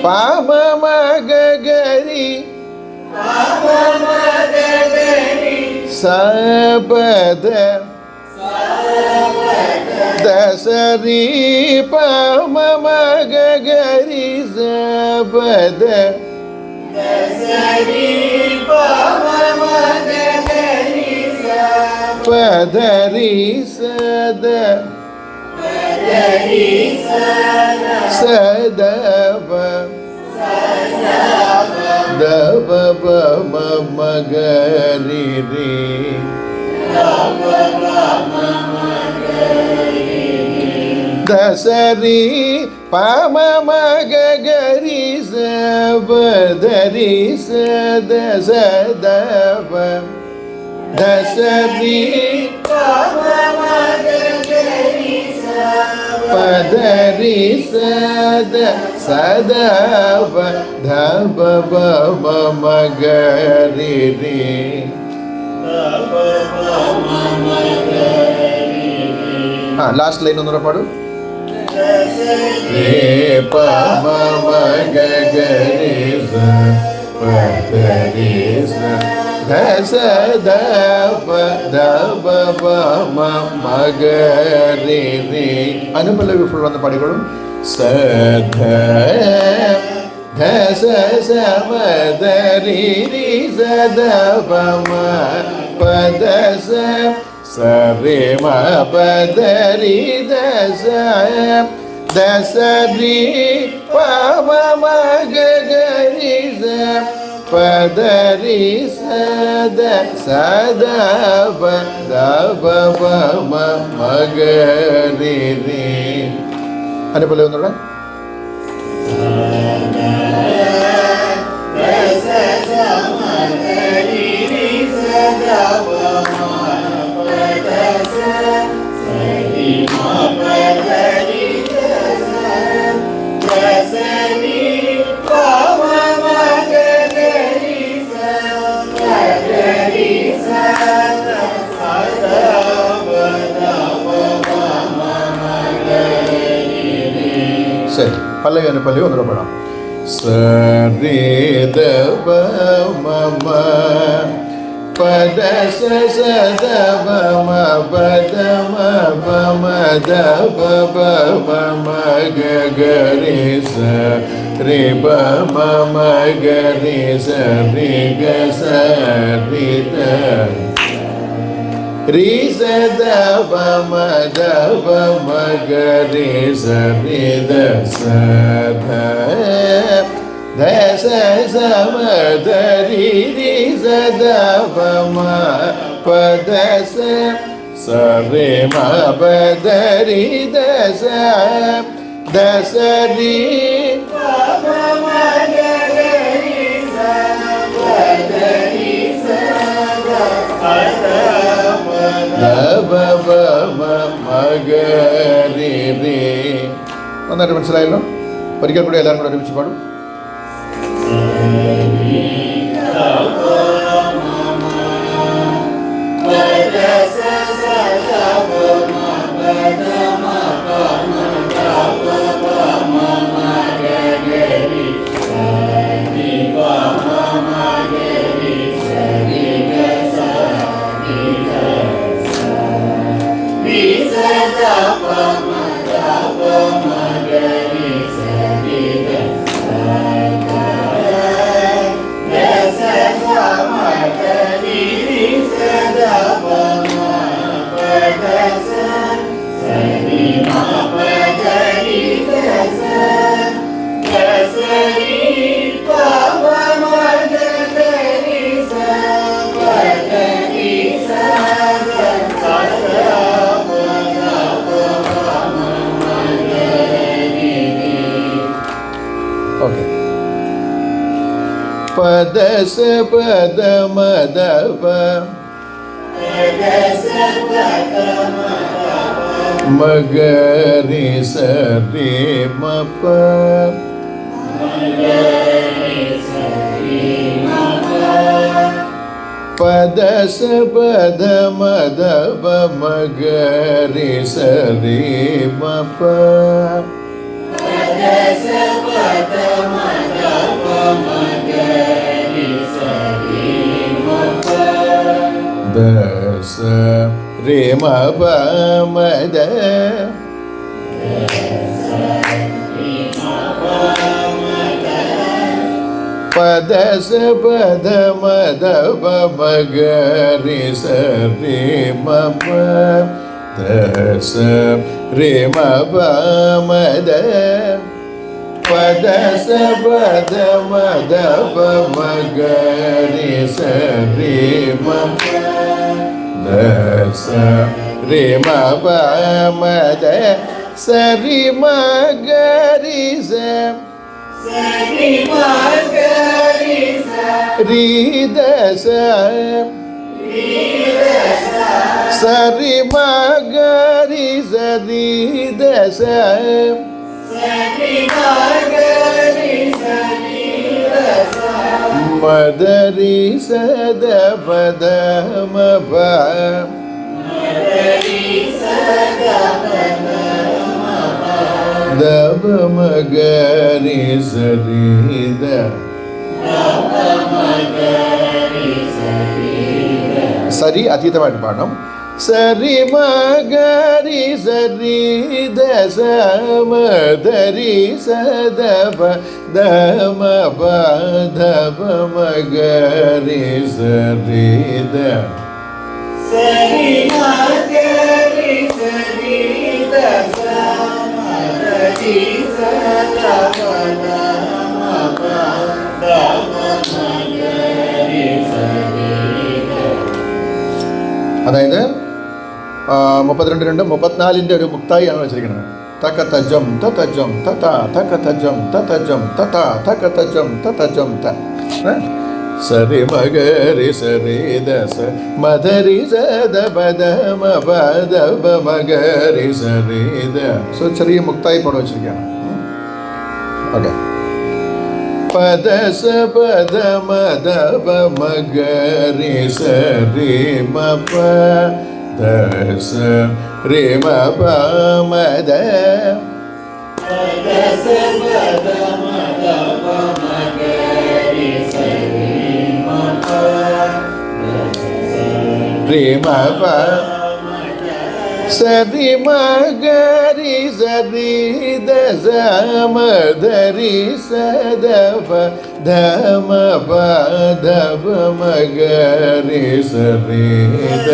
പാമ മഗ ഗരി സപദ ദസരി പാമ മഗ ഗരി സപദ പദരി സദ സദവ ദവ മഗരി രി ദസരി പമ മഗ ഗരി സപദരി സദ സദവ ദസരി പദരി സദ സദവ ധവ മഗരി രി. ലാസ്റ്റ് ലൈൻ ഒന്നുകൂടെ പാടും. പമ മഗ ഗരി പദരി സദവ ധവ മഗരി രി. അനുപല്ലവി ഫുൾ വന്ന് പാടിക്കോളും. സധ ധസ സമദരി രി സദവ പദസ സരി മ പദരി ദസ ദസരി പമ മഗ ഗരി പദരി സദ സദവ ദവ മഗരി രി. അനുപോലെ ഒന്നുകൂടെ. ശരി, പല്ലവി അനുപല്ലവി ഒന്നുകൂടെ പാടാം. സരി ദവ മമ പദ സദവ പദ മ ദവ മഗ ഗരി സരി മ ഗരി സരി ഗ സരി ത രി സദവ ദവ മഗരി സരി ദ സധ ധസ സമദരി രി സദവ പദസ സരി മ പദരി ദസ ദസരി മഗരി രി. നന്നായിട്ട് മനസ്സിലായല്ലോ. ഒരിക്കൽ കൂടി എല്ലാവരും കൂടെ ഒരുമിച്ച് പാടും. പദസ പദ മദവ മഗരി സരി മപ പദസ പദ മദവ മഗരി സരി മപ ദസ രേ മ പ മ ധ പദ സ പദ മ ധ പ മ ഗ രി സ രേ മ പ ധ സ രേ മ പ മ ധ പദ സ പദ മ ധ പ മ ഗ രി സ രേ മ ധ സ രേ മ പ മ ധ സ രി മ ഗ രി സ രി ധ സ സ രി മ ഗ രി സ രി ധ സ മ ധ രി സ ധ പ ധ മ പ ധ പ മ ഗ രി സ രി ധ സരി അതീതമായിട്ട് പാടണം. സരി മ ഗ രി സ രി ധ സ മ ധ രി സ ധ പ ധ മ പ ധ പ മ ഗ രി സ രി ധ അതായത് 32 34 ഒരു മുക്തായിയാണ് വെച്ചിരിക്കുന്നത്. തക തജം തജം തത തക തജം തജം തത തക തജം തജം ത സരി മഗ രി സരി ധ സ മധ രി സ ധ പ ധ മ പ ധ പ മഗ രി സരി ധ. സോ ചെറിയ മുക്തായി പാടം വെച്ചിരിക്കുകയാണ്. ഓക്കെ. പദ സ പദ മ ധ പ മ ഗ രി സ രി മ പ ധ സ രി മ പ മ ധ രി മ പ സ രി മ ഗ രി സ രി ധ സ മ ധ രി സ ധ പ ധ മ പ ധ പ മ ഗ രി സ രി ധ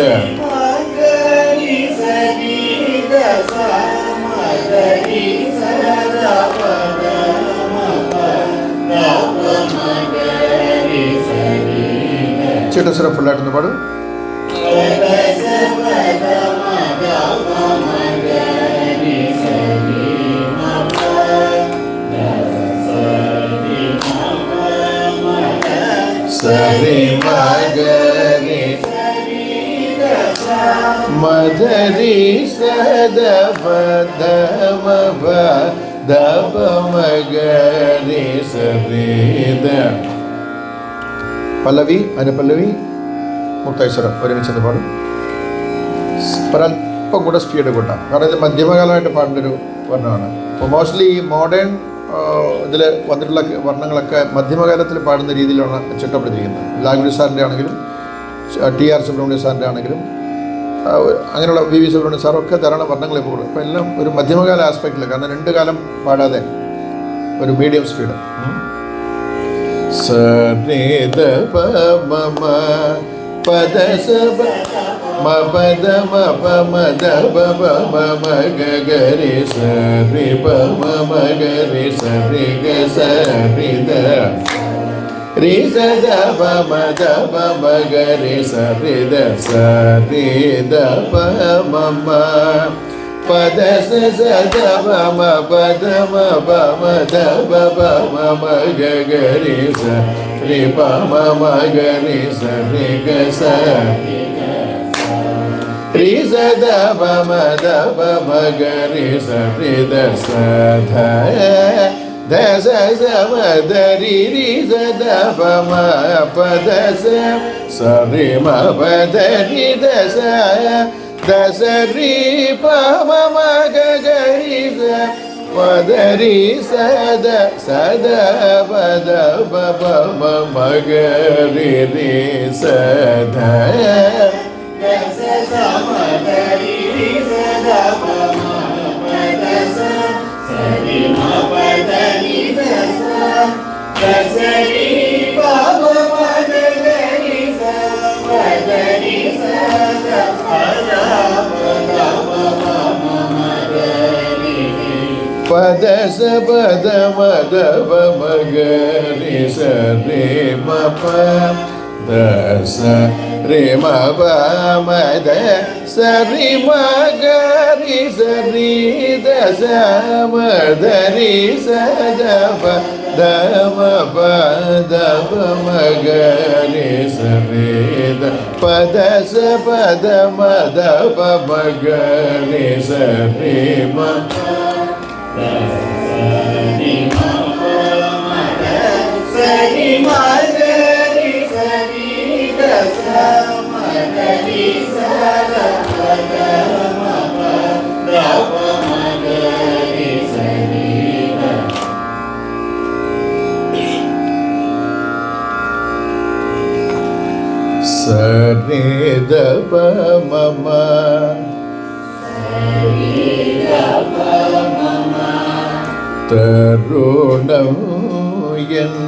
ചേട്ടാ സാർ ഫുള്ളായിട്ടൊന്ന് പാടും. സരി മഗ രി മധ രി സ ധ പ ധ മ പ ധ പ മ ഗ രി സ രി ധ. പല്ലവി അനുപല്ലവി മുക്താശ്വരം ഒരുമിച്ചത് പാടും. ഒരല്പം കൂടെ സ്പീഡ് കൂട്ടാം, കാരണം ഇത് മധ്യമകാലമായിട്ട് പാടേണ്ട ഒരു വർണ്ണമാണ്. അപ്പോൾ മോസ്റ്റ്ലി ഈ മോഡേൺ ഇതിൽ വന്നിട്ടുള്ള വർണ്ണങ്ങളൊക്കെ മധ്യമകാലത്തിൽ പാടുന്ന രീതിയിലാണ് ചിട്ടപ്പെടുത്തിയിരിക്കുന്നത്. ലാൽഗുഡി സാറിൻ്റെ ആണെങ്കിലും TR സുബ്രഹ്മണ്യ സാറിൻ്റെ ആണെങ്കിലും അങ്ങനെയുള്ള VV സുബ്രഹ്മണ്യ സാറൊക്കെ ധാരാളം വർണ്ണങ്ങൾ ഇപ്പോൾ അപ്പോൾ എല്ലാം ഒരു മധ്യമകാല ആസ്പെക്റ്റിൽ, കാരണം 2 കാലം പാടാതെ ഒരു മീഡിയം സ്പീഡ്. സ രി ധ പ മ മ പദ സ പ മ പദ മ പ മ ധ പ പ മ മ ഗ ഗ രി സ രി പ മ മ ഗ രി സ രി ഗ സ രി ധ രി സ ധ പ മ ധ പ മ ഗ രി സ രി ധ സ രി ധ പ മ മ പദ സ സ ധ പ മ പദ മ പ മ ധ പ പ മ മ ഗ ഗ രി സ രി പ മ മ ഗ രി സ രി ഗ സ രി സ ധ പ മ ധ പ മ ഗ രി സ രി ധ സ ധ ധ സ സ മ ധ രി രി സ ധ പ മ പ ധ സ സ രി മ പ ധ രി ധ സ ധ സ രി പ മ മ ഗ ഗ രി സ பதரி சத சத பத பப மகரி ரி சத பத சபத மத மகரி சரி மப தச ரே மப மத சரி மகரி சரி தச மதரி சதப தம பதப மகரி சரி பத சபத மத மகரி சரி ம சரி தப மம தருணம் என்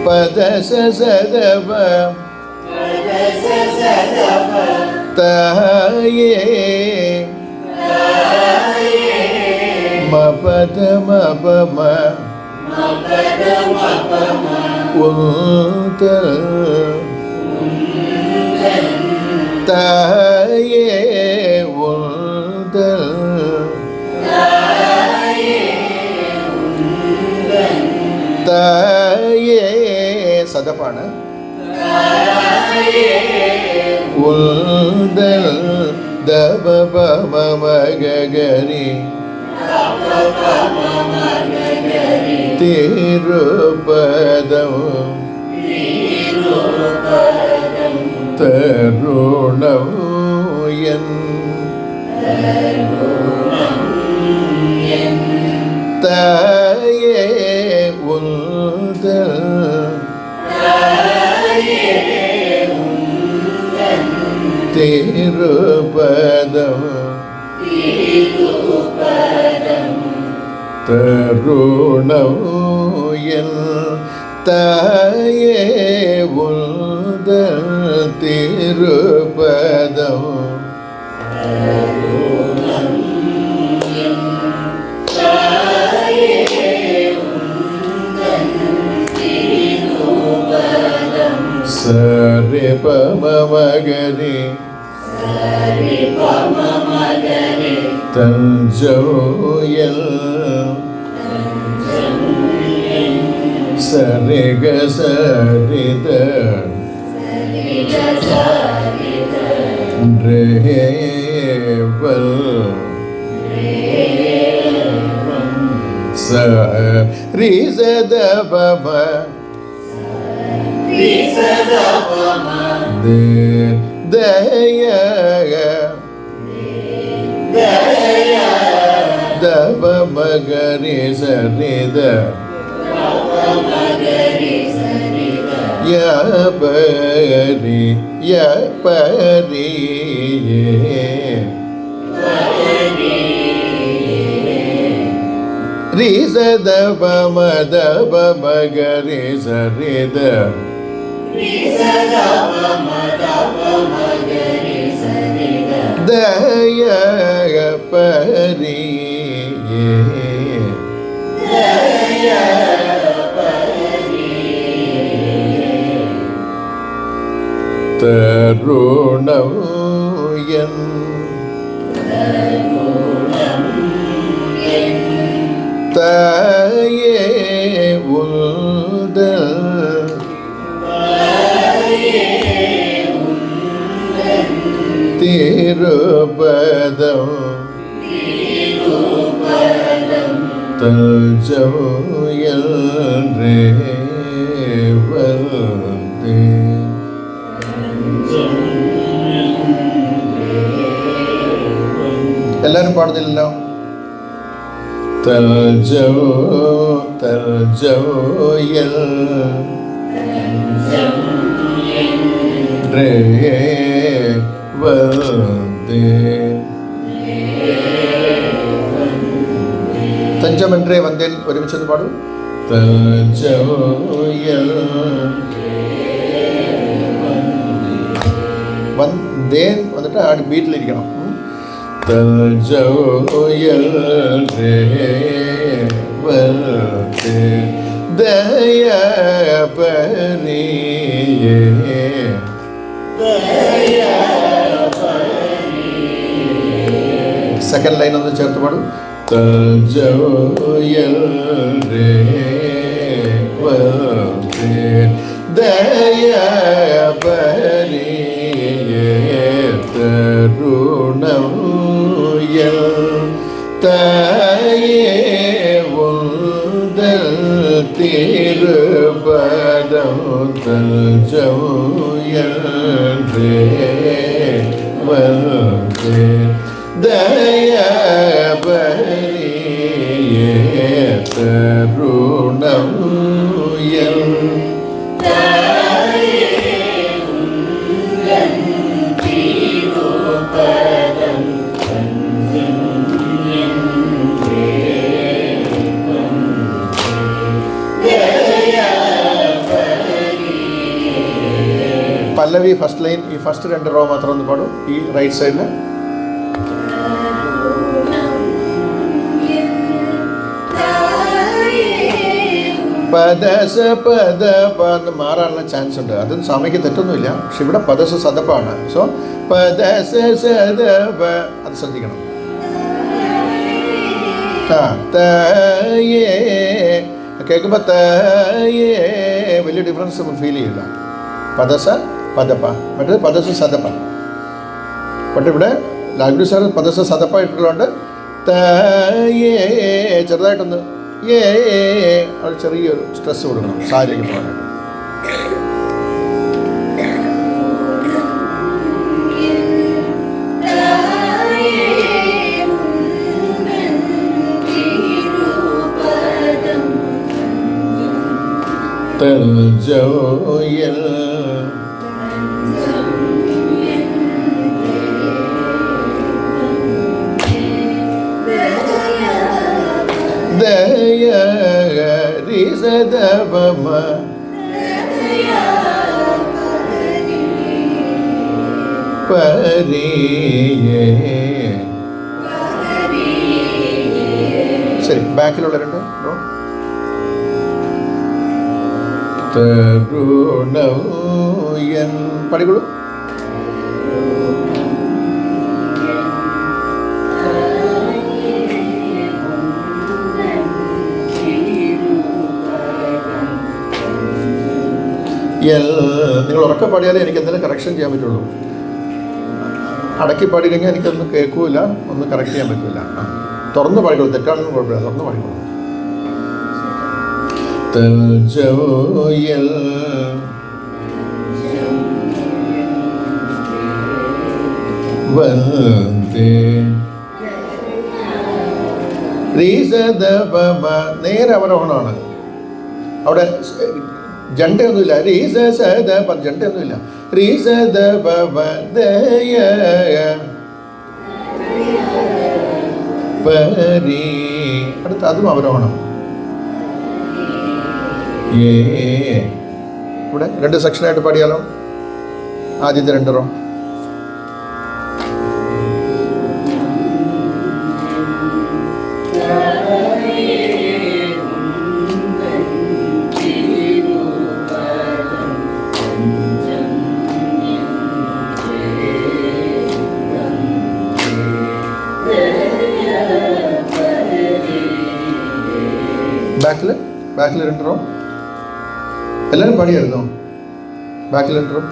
பதச சதப தாயே மபத மபம உந்த தாயே தாயே சதபான உந்தல் தபப மமகரி திருபதம் தருணம் என் தாயே உந்தல் திருபதம் தருணம் என் தாயே உந்தல் திருபதம் சரி பம மகரி தஞ்சோயல் சரிக சரித ரேவல் சரி சத பம தய தப மகரி சரித ய பரி ய பரி ரி சத பம தப மகரி சரித தய பரி தருணம் என் தாயே உந்தல் திருபதம் தஞ்சோயல் ரேவல் എല്ലാവരും പാടുന്നില്ലല്ലോ. തഞ്ചമെൻറേ വന്ദേൻ ഒരുമിച്ചൊന്ന് പാടും. വന്ദേൻ വന്നിട്ട് ആ ബീറ്റിലിരിക്കണം. സെക്കൻഡ് ലൈൻ ഒന്ന് ചേർത്ത് പാടും. പല്ലവി ഫസ്റ്റ് ലൈൻ, ഈ ഫസ്റ്റ് 2 റോ മാത്രം ഒന്ന് പാടും. ഈ റൈറ്റ് സൈഡിൽ പദസ പദ എന്ന് മാറാനുള്ള ചാൻസ് ഉണ്ട്. അതും സ്വാമിക്ക് തെറ്റൊന്നുമില്ല. പക്ഷെ ഇവിടെ പദസ സദപ്പാണ്. സോ പദസ സദപ അത് ശ്രദ്ധിക്കണം. കേൾക്കുമ്പോൾ തയേ വലിയ ഡിഫറൻസ് ഫീൽ ചെയ്യില്ല. പദസ പദപ്പ, മറ്റേത് പദസ സദപ്പ. പക്ഷെ ഇവിടെ ലാൽഗുരു സാർ പദസ സദപ്പ ഇട്ടുള്ളതുകൊണ്ട് തയേ ചെറുതായിട്ടൊന്ന് അത് ചെറിയൊരു സ്ട്രെസ് കൊടുക്കണം സാരിക്ക് പോകാനായിട്ട്. ശരി, ബാക്കിലുള്ള 2 പഠിക്കോളൂ. നിങ്ങൾ ഉറക്കെ പാടിയാലേ എനിക്ക് എന്തെങ്കിലും കറക്ഷൻ ചെയ്യാൻ പറ്റുള്ളൂ. അടക്കി പാടി കഴിഞ്ഞാൽ എനിക്കൊന്നും കേൾക്കൂല, ഒന്നും കറക്റ്റ് ചെയ്യാൻ പറ്റില്ല. തുറന്ന് പാടിക്കോളൂ, തെറ്റാണെന്നും കുഴപ്പമില്ല, തുറന്ന് പാടിക്കോളൂ. നേരെ അവരോഹണമാണ്. അവിടെ ജണ്ടയൊന്നുമില്ല. ജണ്ടയൊന്നുമില്ല. അടുത്ത അതും അവരോഹണം. ഇവിടെ 2 സെക്ഷനായിട്ട് പാടിയാലോ. ആദ്യത്തെ 2 റോ. ബാക്കിൽ 2 റോ. എല്ലാവരും പാടിയായിരുന്നോ? ബാക്കിൽ 2 റോ.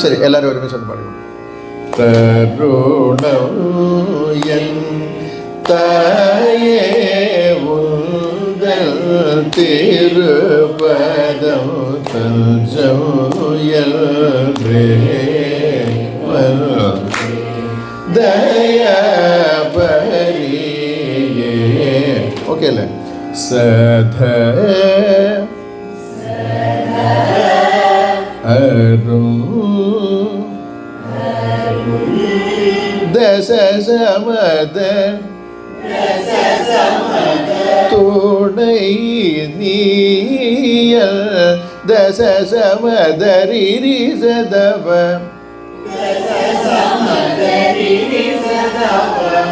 ശരി, എല്ലാവരും ഒരുമിച്ച് പാടിക്കോളൂ. തിരുപദം ഓക്കെ അല്ലേ? സധ ദശ സമദ തുണൈ നീയൽ ദശ സമദരി സദവ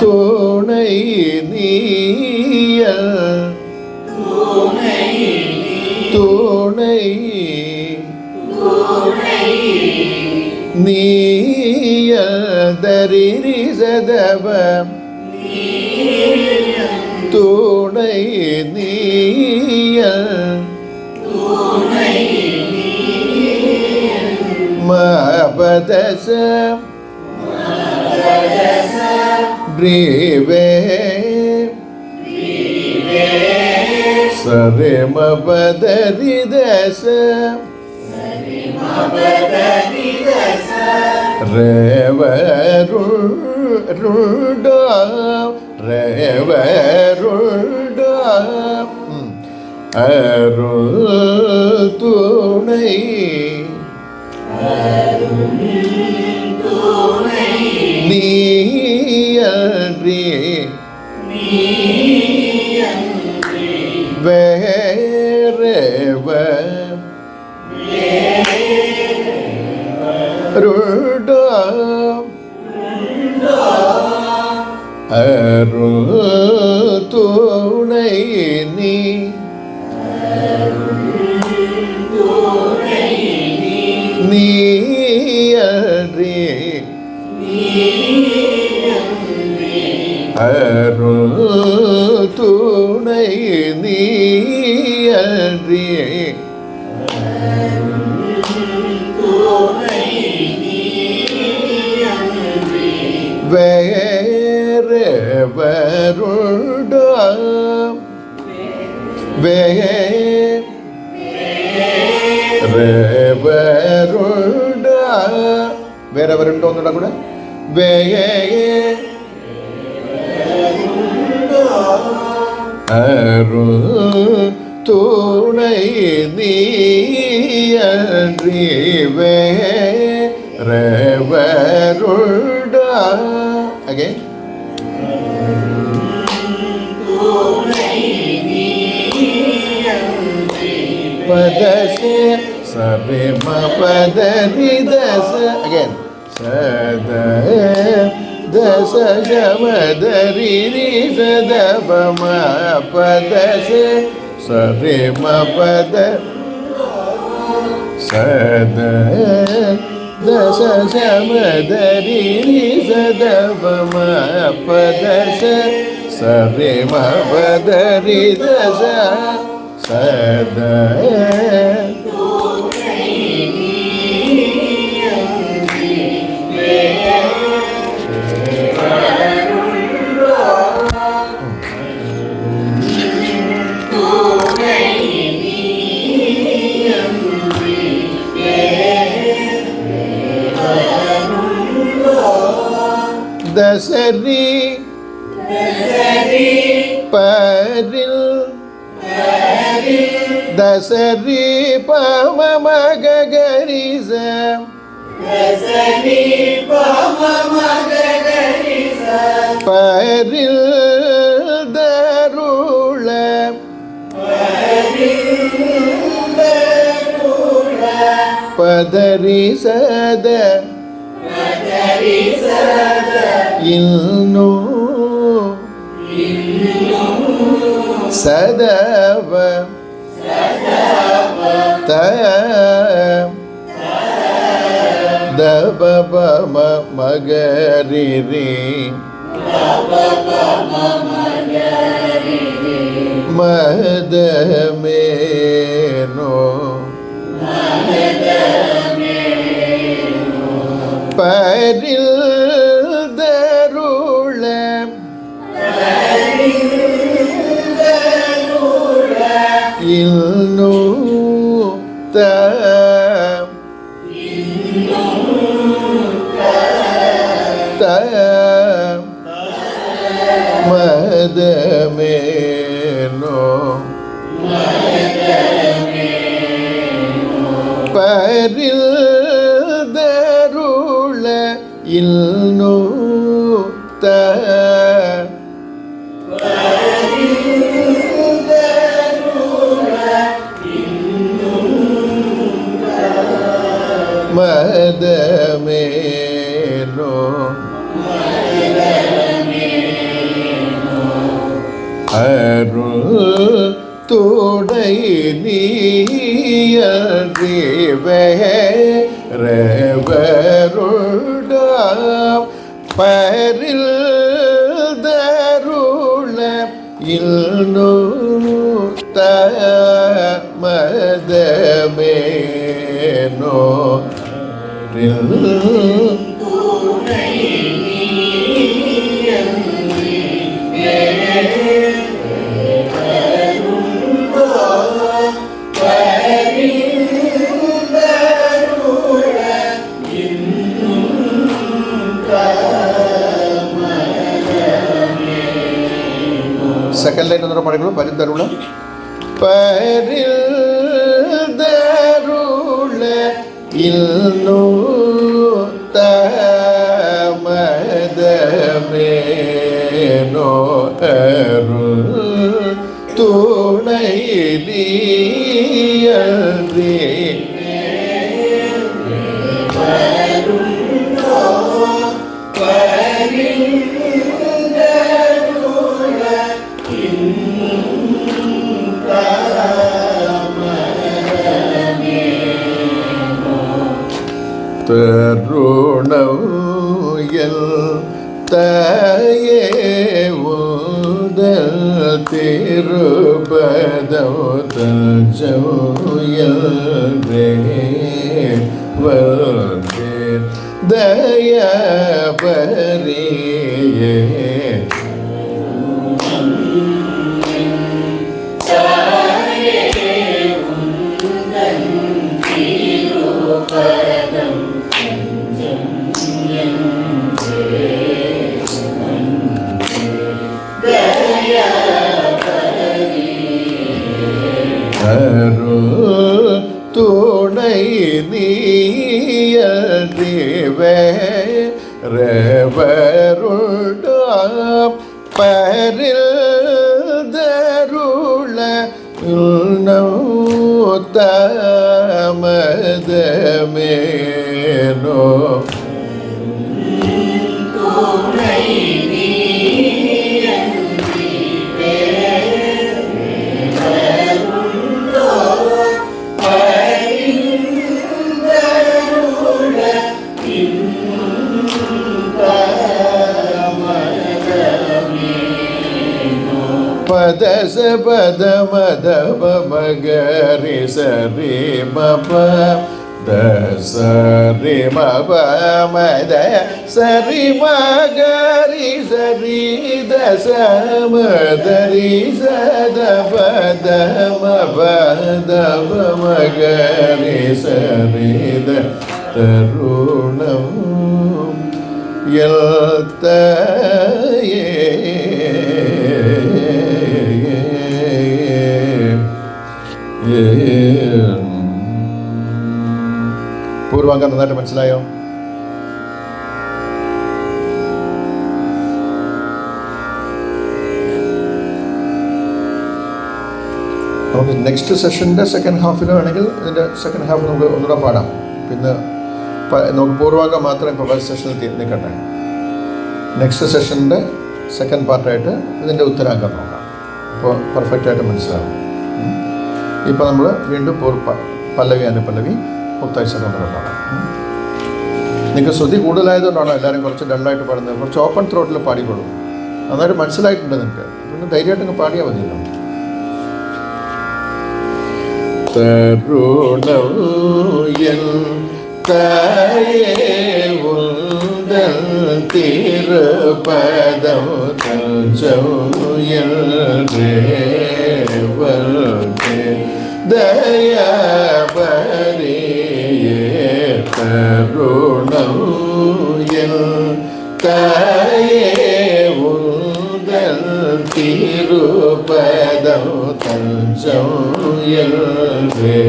തുണൈ നീയൽ തുണை நீயதரி சதவ துணை நீய மபதச ப்ரீவே சரே மபதரி தச ரேவருடா ரேவருடா அருள் துணை நீயன்றி வேறெவ ருடா அருள் துணை நீ நீயன்றி அருள் துணை நீயன்றி வேறெவருடா വേറെവരുട വേറെവരുണ്ടോ എന്നുള്ള കൂടെ അരുൾ തുണை നീയன்றி വേറെവരുട again பதச சபே மபதரி தச again சத தச ஜமதரி ரி சத பம பதச சபே மபத சத தச ஜமதரி ரி சத பம பதச சபே மபதரி தச சத தசரி பரில் தசரி பம மகரிச பரில் தருள பதரி சத இன்னோ சதவ த தப மகரிரி மதமேனோ பரில் தருள இன்னோ മദമേനോ പരിൽ ദരുള ഇൽനു മദമേനോ அருள் துடை நீயறிவருடாம் பரில் தருள இல்னு மதமேனோ സെക്കൻഡ് ലൈൻ ഒന്നും പാടിക്കോളൂ. പരിന്തരുള പരിന്തരുള ഇൽനു തമദമേനോ അരുൾ തുണൈ നീയറി തരുണയൽ തയേ ഉദൽ തിരുപദം തജോയൽ വൽദേ ദയപരിയേ துணை நீயறிவருடாம் பரில் தருள தமதமேனோ பதச பத மத மகரி சரி மப தசரி மப மத சரி மகரி சரி தச மதரி சத பத மபத மகரி சரி த தருணம் யல்தயே പൂർവാംഗം നന്നായിട്ട് മനസ്സിലായോ? നമുക്ക് നെക്സ്റ്റ് സെഷൻ്റെ സെക്കൻഡ് ഹാഫിൽ വേണമെങ്കിൽ ഇതിൻ്റെ സെക്കൻഡ് ഹാഫ് നമുക്ക് ഒന്നുകൂടെ പാടാം. പിന്നെ നമുക്ക് പൂർവാംഗം മാത്രം ഇപ്പോൾ ഫസ്റ്റ് സെഷനിൽ നിൽക്കട്ടെ. നെക്സ്റ്റ് സെഷൻ്റെ സെക്കൻഡ് പാർട്ടായിട്ട് ഇതിൻ്റെ ഉത്തരാംഗം നോക്കാം. അപ്പോൾ പെർഫെക്റ്റായിട്ട് മനസ്സിലാവും. ഇപ്പോൾ നമ്മൾ വീണ്ടും പല്ലവി അനുപല്ലവി മുക്തായി സ്വതന്ത്രം പാടാം. നിങ്ങൾക്ക് ശ്രുതി കൂടുതലായതുകൊണ്ടാണോ എല്ലാവരും കുറച്ച് ഡള്ളായിട്ട് പാടുന്നത്? കുറച്ച് ഓപ്പൺ ത്രോട്ടിൽ പാടിക്കൊള്ളൂ. നന്നായിട്ട് മനസ്സിലായിട്ടുണ്ട് നിങ്ങൾക്ക്. പിന്നെ ധൈര്യമായിട്ട് പാടിയാൽ മതിയല്ലോ. തരുണയൽ തയേ ഉദൽ തിരുപദം തജോയൽ ദയപരിയേ தருணம் என் தாயே உந்தல் திருப்பதம் தஞ்சம் என்றே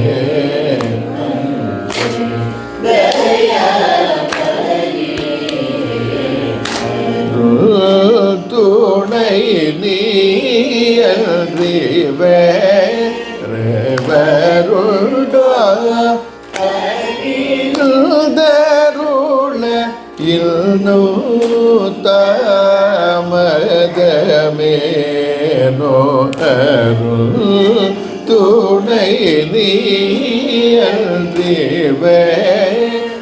துணை நீயன்றி வேறுண்டோ தருள இல்னு தாமதமேனோ அருள் துணை நீயன்றி வேறுண்டோ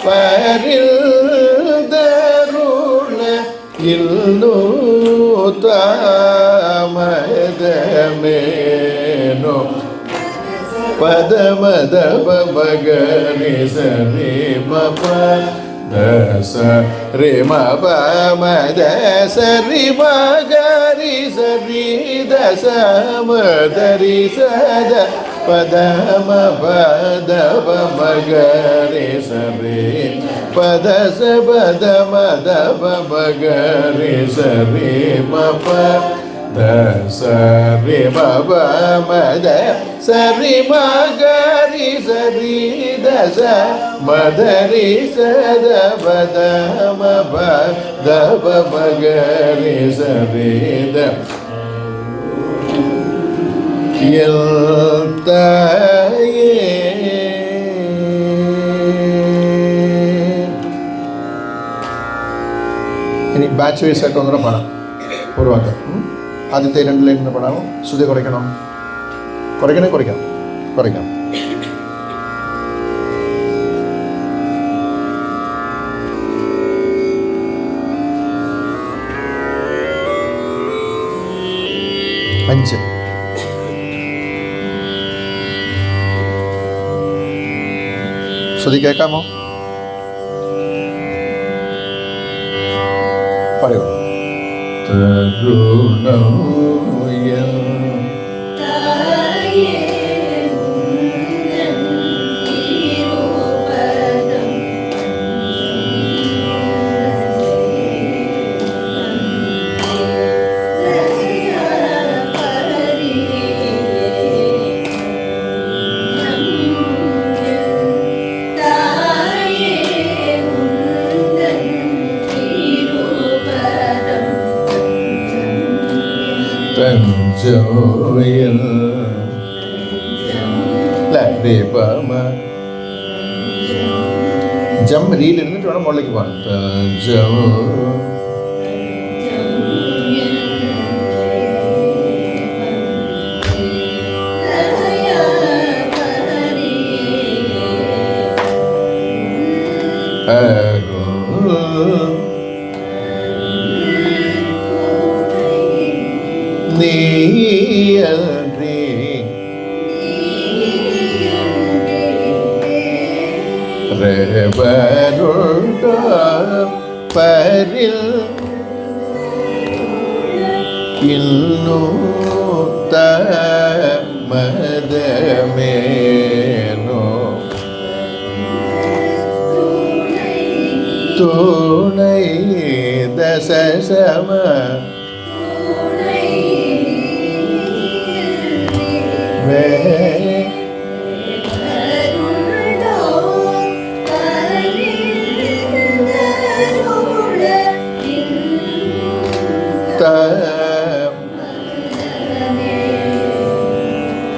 பரில் தருள இல்னு தாமதமேனோ பதமதப மகரி சரி மப தச ரே மப மத சரி மகரி சரி தச மதரி சத பதம பதப மகரி சரி பதச பதமதப மகரி சரி மப சரி மப மத சரி மகரி சரி தச மதரி சத பத மப தப மகரி சரி த தாயே ഇനി ബാച്ച് വൈസ് ആയിട്ട് ഒന്നുകൂടെ പാടാം. ഒരു വാക്ക് ആദ്യത്തെ 2 ലൈനിൽ നിന്ന് പാടാമോ? ശ്രുതി കുറയ്ക്കണം. കുറയ്ക്കാം. അഞ്ച് ശ്രുതി കേൾക്കാമോ? പറയൂ. തഞ്ചോയൽ ലരിപമ ജം റീൽ ഇരുന്നിട്ട് വേണം മുകളിലേക്ക് പോകാൻ. തഞ്ചോ നീയன்றி റേവരുണ്ട പരിൽ ഇന്നു തമദമേനോ തുണൈ ദശ സമ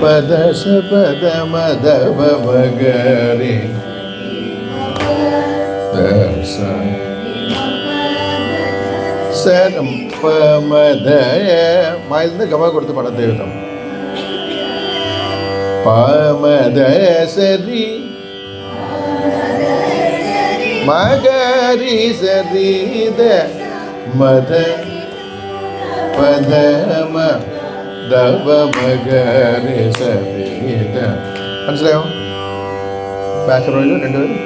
പദശ പദ മദ മഗരി സരം പമദ മായിൽ നിന്ന് ഗമ കൊടുത്ത് പടം ദൈവം പമദ സരി മഗരി സരി ദ മദ പദമ ദവ മഗരി സരി ദ. മനസ്സിലായോ? ബാക്ക് റോയിൽ രണ്ടുപേരും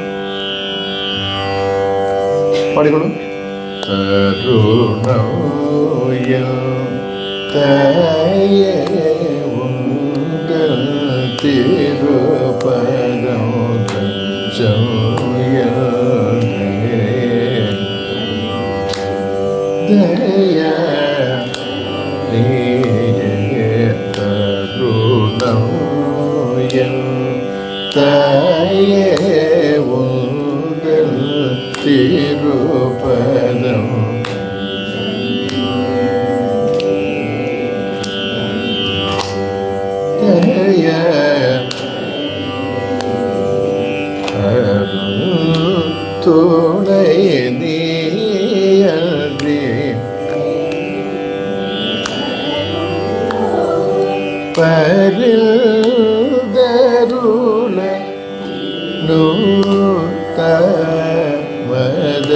പാടിക്കോളൂ. തരുണോയ തായേ ഉണ്ടൽ തിരു തിരുപദം ദയ തരുണം തായേ തിരുപദം ദയ തുണൈ നീയതി പരിൽ ദരുള നൂത മദ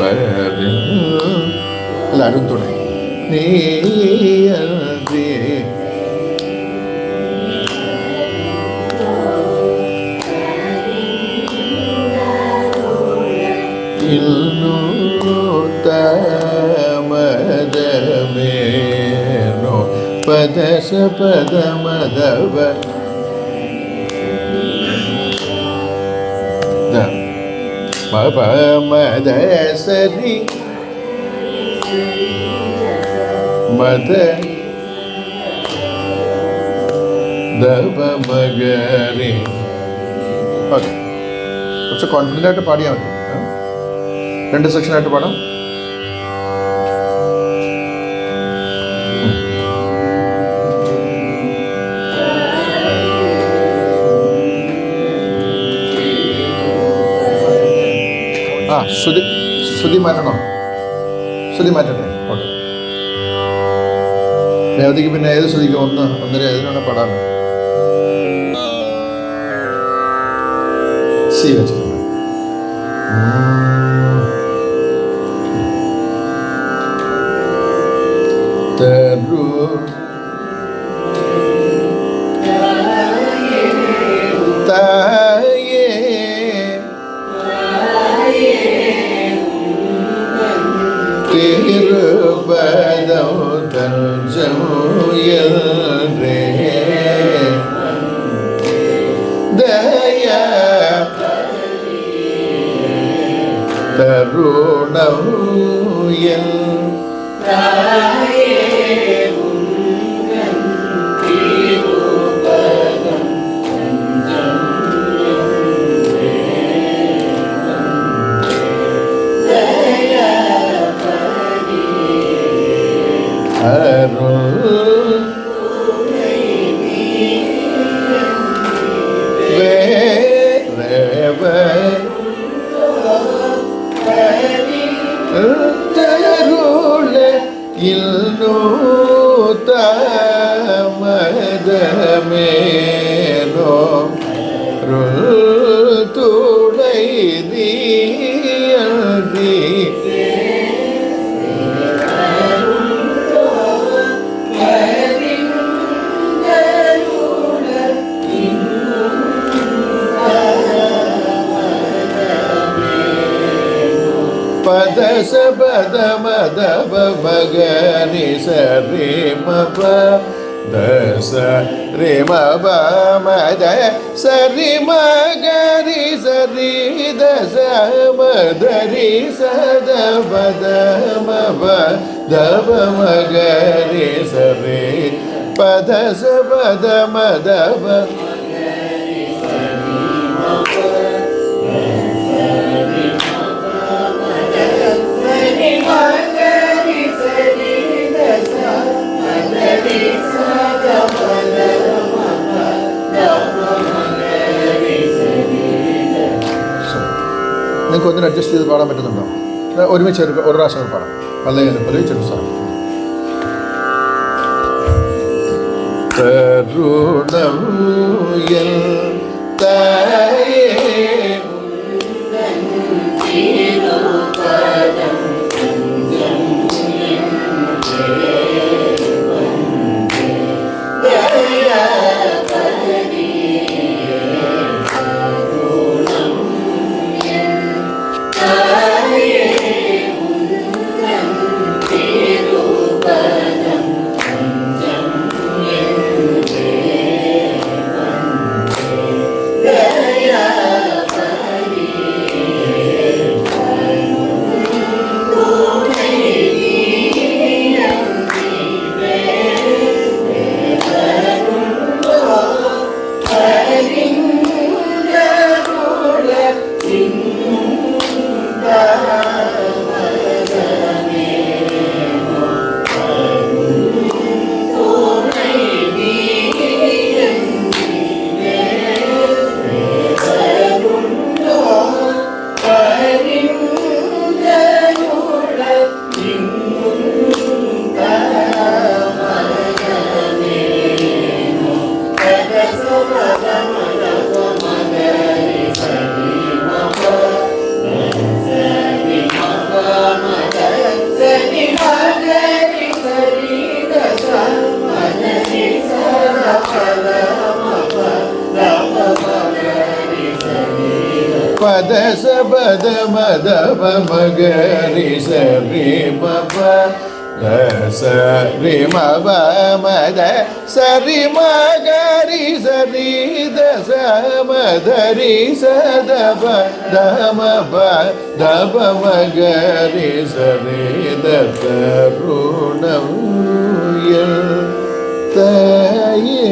പരിൽ എല്ലാവരും തുണൈ നീയതി തമദമേനോ പദസ പദമദവ മദസരി മദ ദവ മഗരി. ഓക്കെ, കുറച്ച് കോൺഫിഡൻ്റ് ആയിട്ട് പാടിയാൽ മതി. 2 സെക്ഷനായിട്ട് പാടാം. ശ്രുതി മാറ്റണോ? ശ്രുതി മാറ്റണ്ടേ? ഓക്കെ. രേവതിക്ക് പിന്നെ ഏത് ശ്രുതിക്കും ഒന്നര ഏതിനാണ് പാടാൻ? സി വെച്ചിട്ടുണ്ട്. തിരുപദം തഞ്ചമുയൽരേ ദയ തരുണമുയൽ മദമേനോ തുണൈ നീയതി പദസ പദമദവ മഗനി സരി മപ ദസ രി മപ മദ സരി മഗരി സരി ദസ മദരി സദ പദ മപ ദവ മഗരി സരി പദസ പദമദവ നിങ്ങൾക്ക് ഒന്നിനും അഡ്ജസ്റ്റ് ചെയ്ത് പാടാൻ പറ്റുന്നുണ്ടോ? ഒരുമിച്ച് ഒരു പ്രാവശ്യം പാടാം. പല്ലവിനെ പോലെ ചെറു സാധനം. തരുണമുയൽ തായേ പദ സപദ മദ മഗരി സരി മപ സരി മപ മദ സരി മഗരി സരി ദസ മദരി സദ പദ മപ ദപ മഗരി സരി ദസ ഋണം തയേ.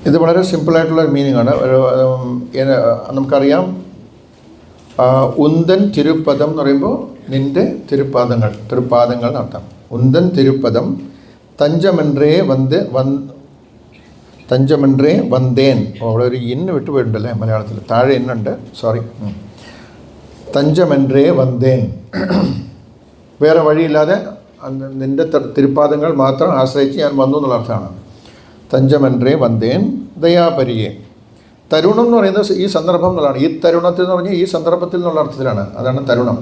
ഇത് വളരെ സിമ്പിളായിട്ടുള്ള മീനിങ് ആണ്. നമുക്കറിയാം, ഉന്തൻ തിരുപ്പദം എന്ന് പറയുമ്പോൾ നിൻ്റെ തൃപ്പാദങ്ങൾ നടത്താം. ഉന്തൻ തിരുപ്പദം തഞ്ചമൻറേ തഞ്ചമൻറേ വന്തേൻ. അവിടെ ഒരു ഇന്ന് വിട്ടുപോയിട്ടുണ്ടല്ലേ മലയാളത്തിൽ, താഴെ ഇന്നുണ്ട്, സോറി. തഞ്ചമൻറേ വന്തേൻ, വേറെ വഴിയില്ലാതെ നിൻ്റെ തിരുപ്പാദങ്ങൾ മാത്രം ആശ്രയിച്ച് ഞാൻ വന്നു എന്നുള്ള അർത്ഥമാണ്. തഞ്ചമൻറേ വന്തേൻ ദയാപരിയേ. തരുണം എന്ന് പറയുന്നത് ഈ സന്ദർഭം എന്നുള്ളതാണ്. ഈ തരുണത്തിൽ എന്ന് പറഞ്ഞാൽ ഈ സന്ദർഭത്തിൽ എന്നുള്ള അർത്ഥത്തിലാണ്. അതാണ് തരുണം.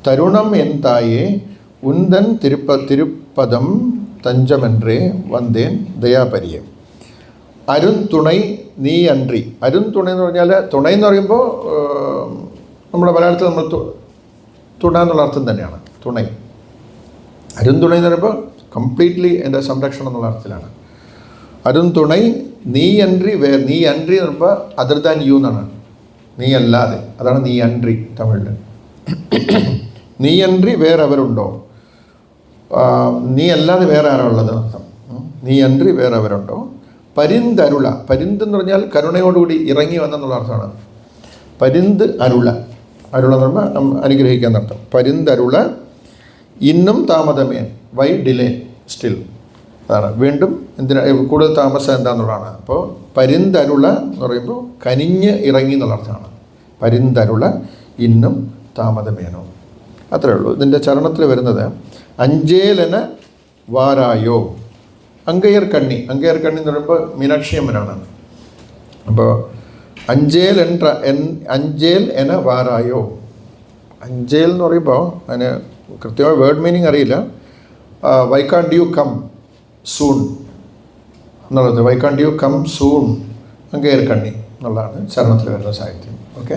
തരുണം എൻ തായേ ഉന്തൻ തിരുപ്പദം തഞ്ചമൻറേ വന്തേൻ ദയാപരിയേ. അരുൺ തുണൈ നീ അன்றി. അരുൺ തുണை എന്ന് പറഞ്ഞാൽ, തുണை എന്ന് പറയുമ്പോൾ നമ്മുടെ മലയാളത്തിൽ നമ്മൾ തുണ എന്നുള്ള അർത്ഥം തന്നെയാണ് തുണை. അരുൺ തുണை എന്ന് പറയുമ്പോൾ കംപ്ലീറ്റ്ലി എൻ്റെ സംരക്ഷണം എന്നുള്ള അർത്ഥത്തിലാണ്. അരുൺ തുണൈ നീ അன்றി നീ അன்றി എന്ന് പറയുമ്പോൾ അതർ ദാൻ യു എന്നാണ്, നീ അല്ലാതെ. അതാണ് നീ അன்றി തമിഴിൽ. നീ അன்றി വേറെ അവരുണ്ടോ, നീ അല്ലാതെ വേറെ ആരാ ഉള്ളത് അർത്ഥം. നീ അன்றി വേറെ അവരുണ്ടോ. പരിന്തരുള, പരിന്ത് എന്ന് പറഞ്ഞാൽ കരുണയോടുകൂടി ഇറങ്ങി വന്നെന്നുള്ള അർത്ഥമാണ്. പരിന്ത് അരുള, അരുള എന്ന് പറയുമ്പോൾ അനുഗ്രഹിക്കാൻ അർത്ഥം. പരിന്തരുള ഇന്നും താമതമേ, വൈ ഡിലേ സ്റ്റിൽ, അതാണ് വീണ്ടും എന്തിനാ കൂടുതൽ താമസം എന്താണെന്നുള്ളതാണ്. അപ്പോൾ പരിന്തരുള എന്ന് പറയുമ്പോൾ കനിഞ്ഞ് ഇറങ്ങി എന്നുള്ള അർത്ഥമാണ്. പരിന്തരുള ഇന്നും താമതമേനോ, അത്രേ ഉള്ളൂ. ഇതിൻ്റെ ചരണത്തിൽ വരുന്നത് അഞ്ചേലന വാരായോ. അങ്കയർ കണ്ണി എന്ന് പറയുമ്പോൾ മീനാക്ഷി അമ്മനാണ്. അപ്പോൾ അഞ്ചേൽ എന വാരായോ. അഞ്ചേൽ എന്ന് പറയുമ്പോൾ അതിന് കൃത്യമായ വേർഡ് മീനിങ് അറിയില്ല. Why can't you come soon എന്നുള്ളത്. Why can't you come soon അങ്കയർ കണ്ണി എന്നുള്ളതാണ് ചരണത്തിൽ വരുന്ന സാഹിത്യം. ഓക്കെ.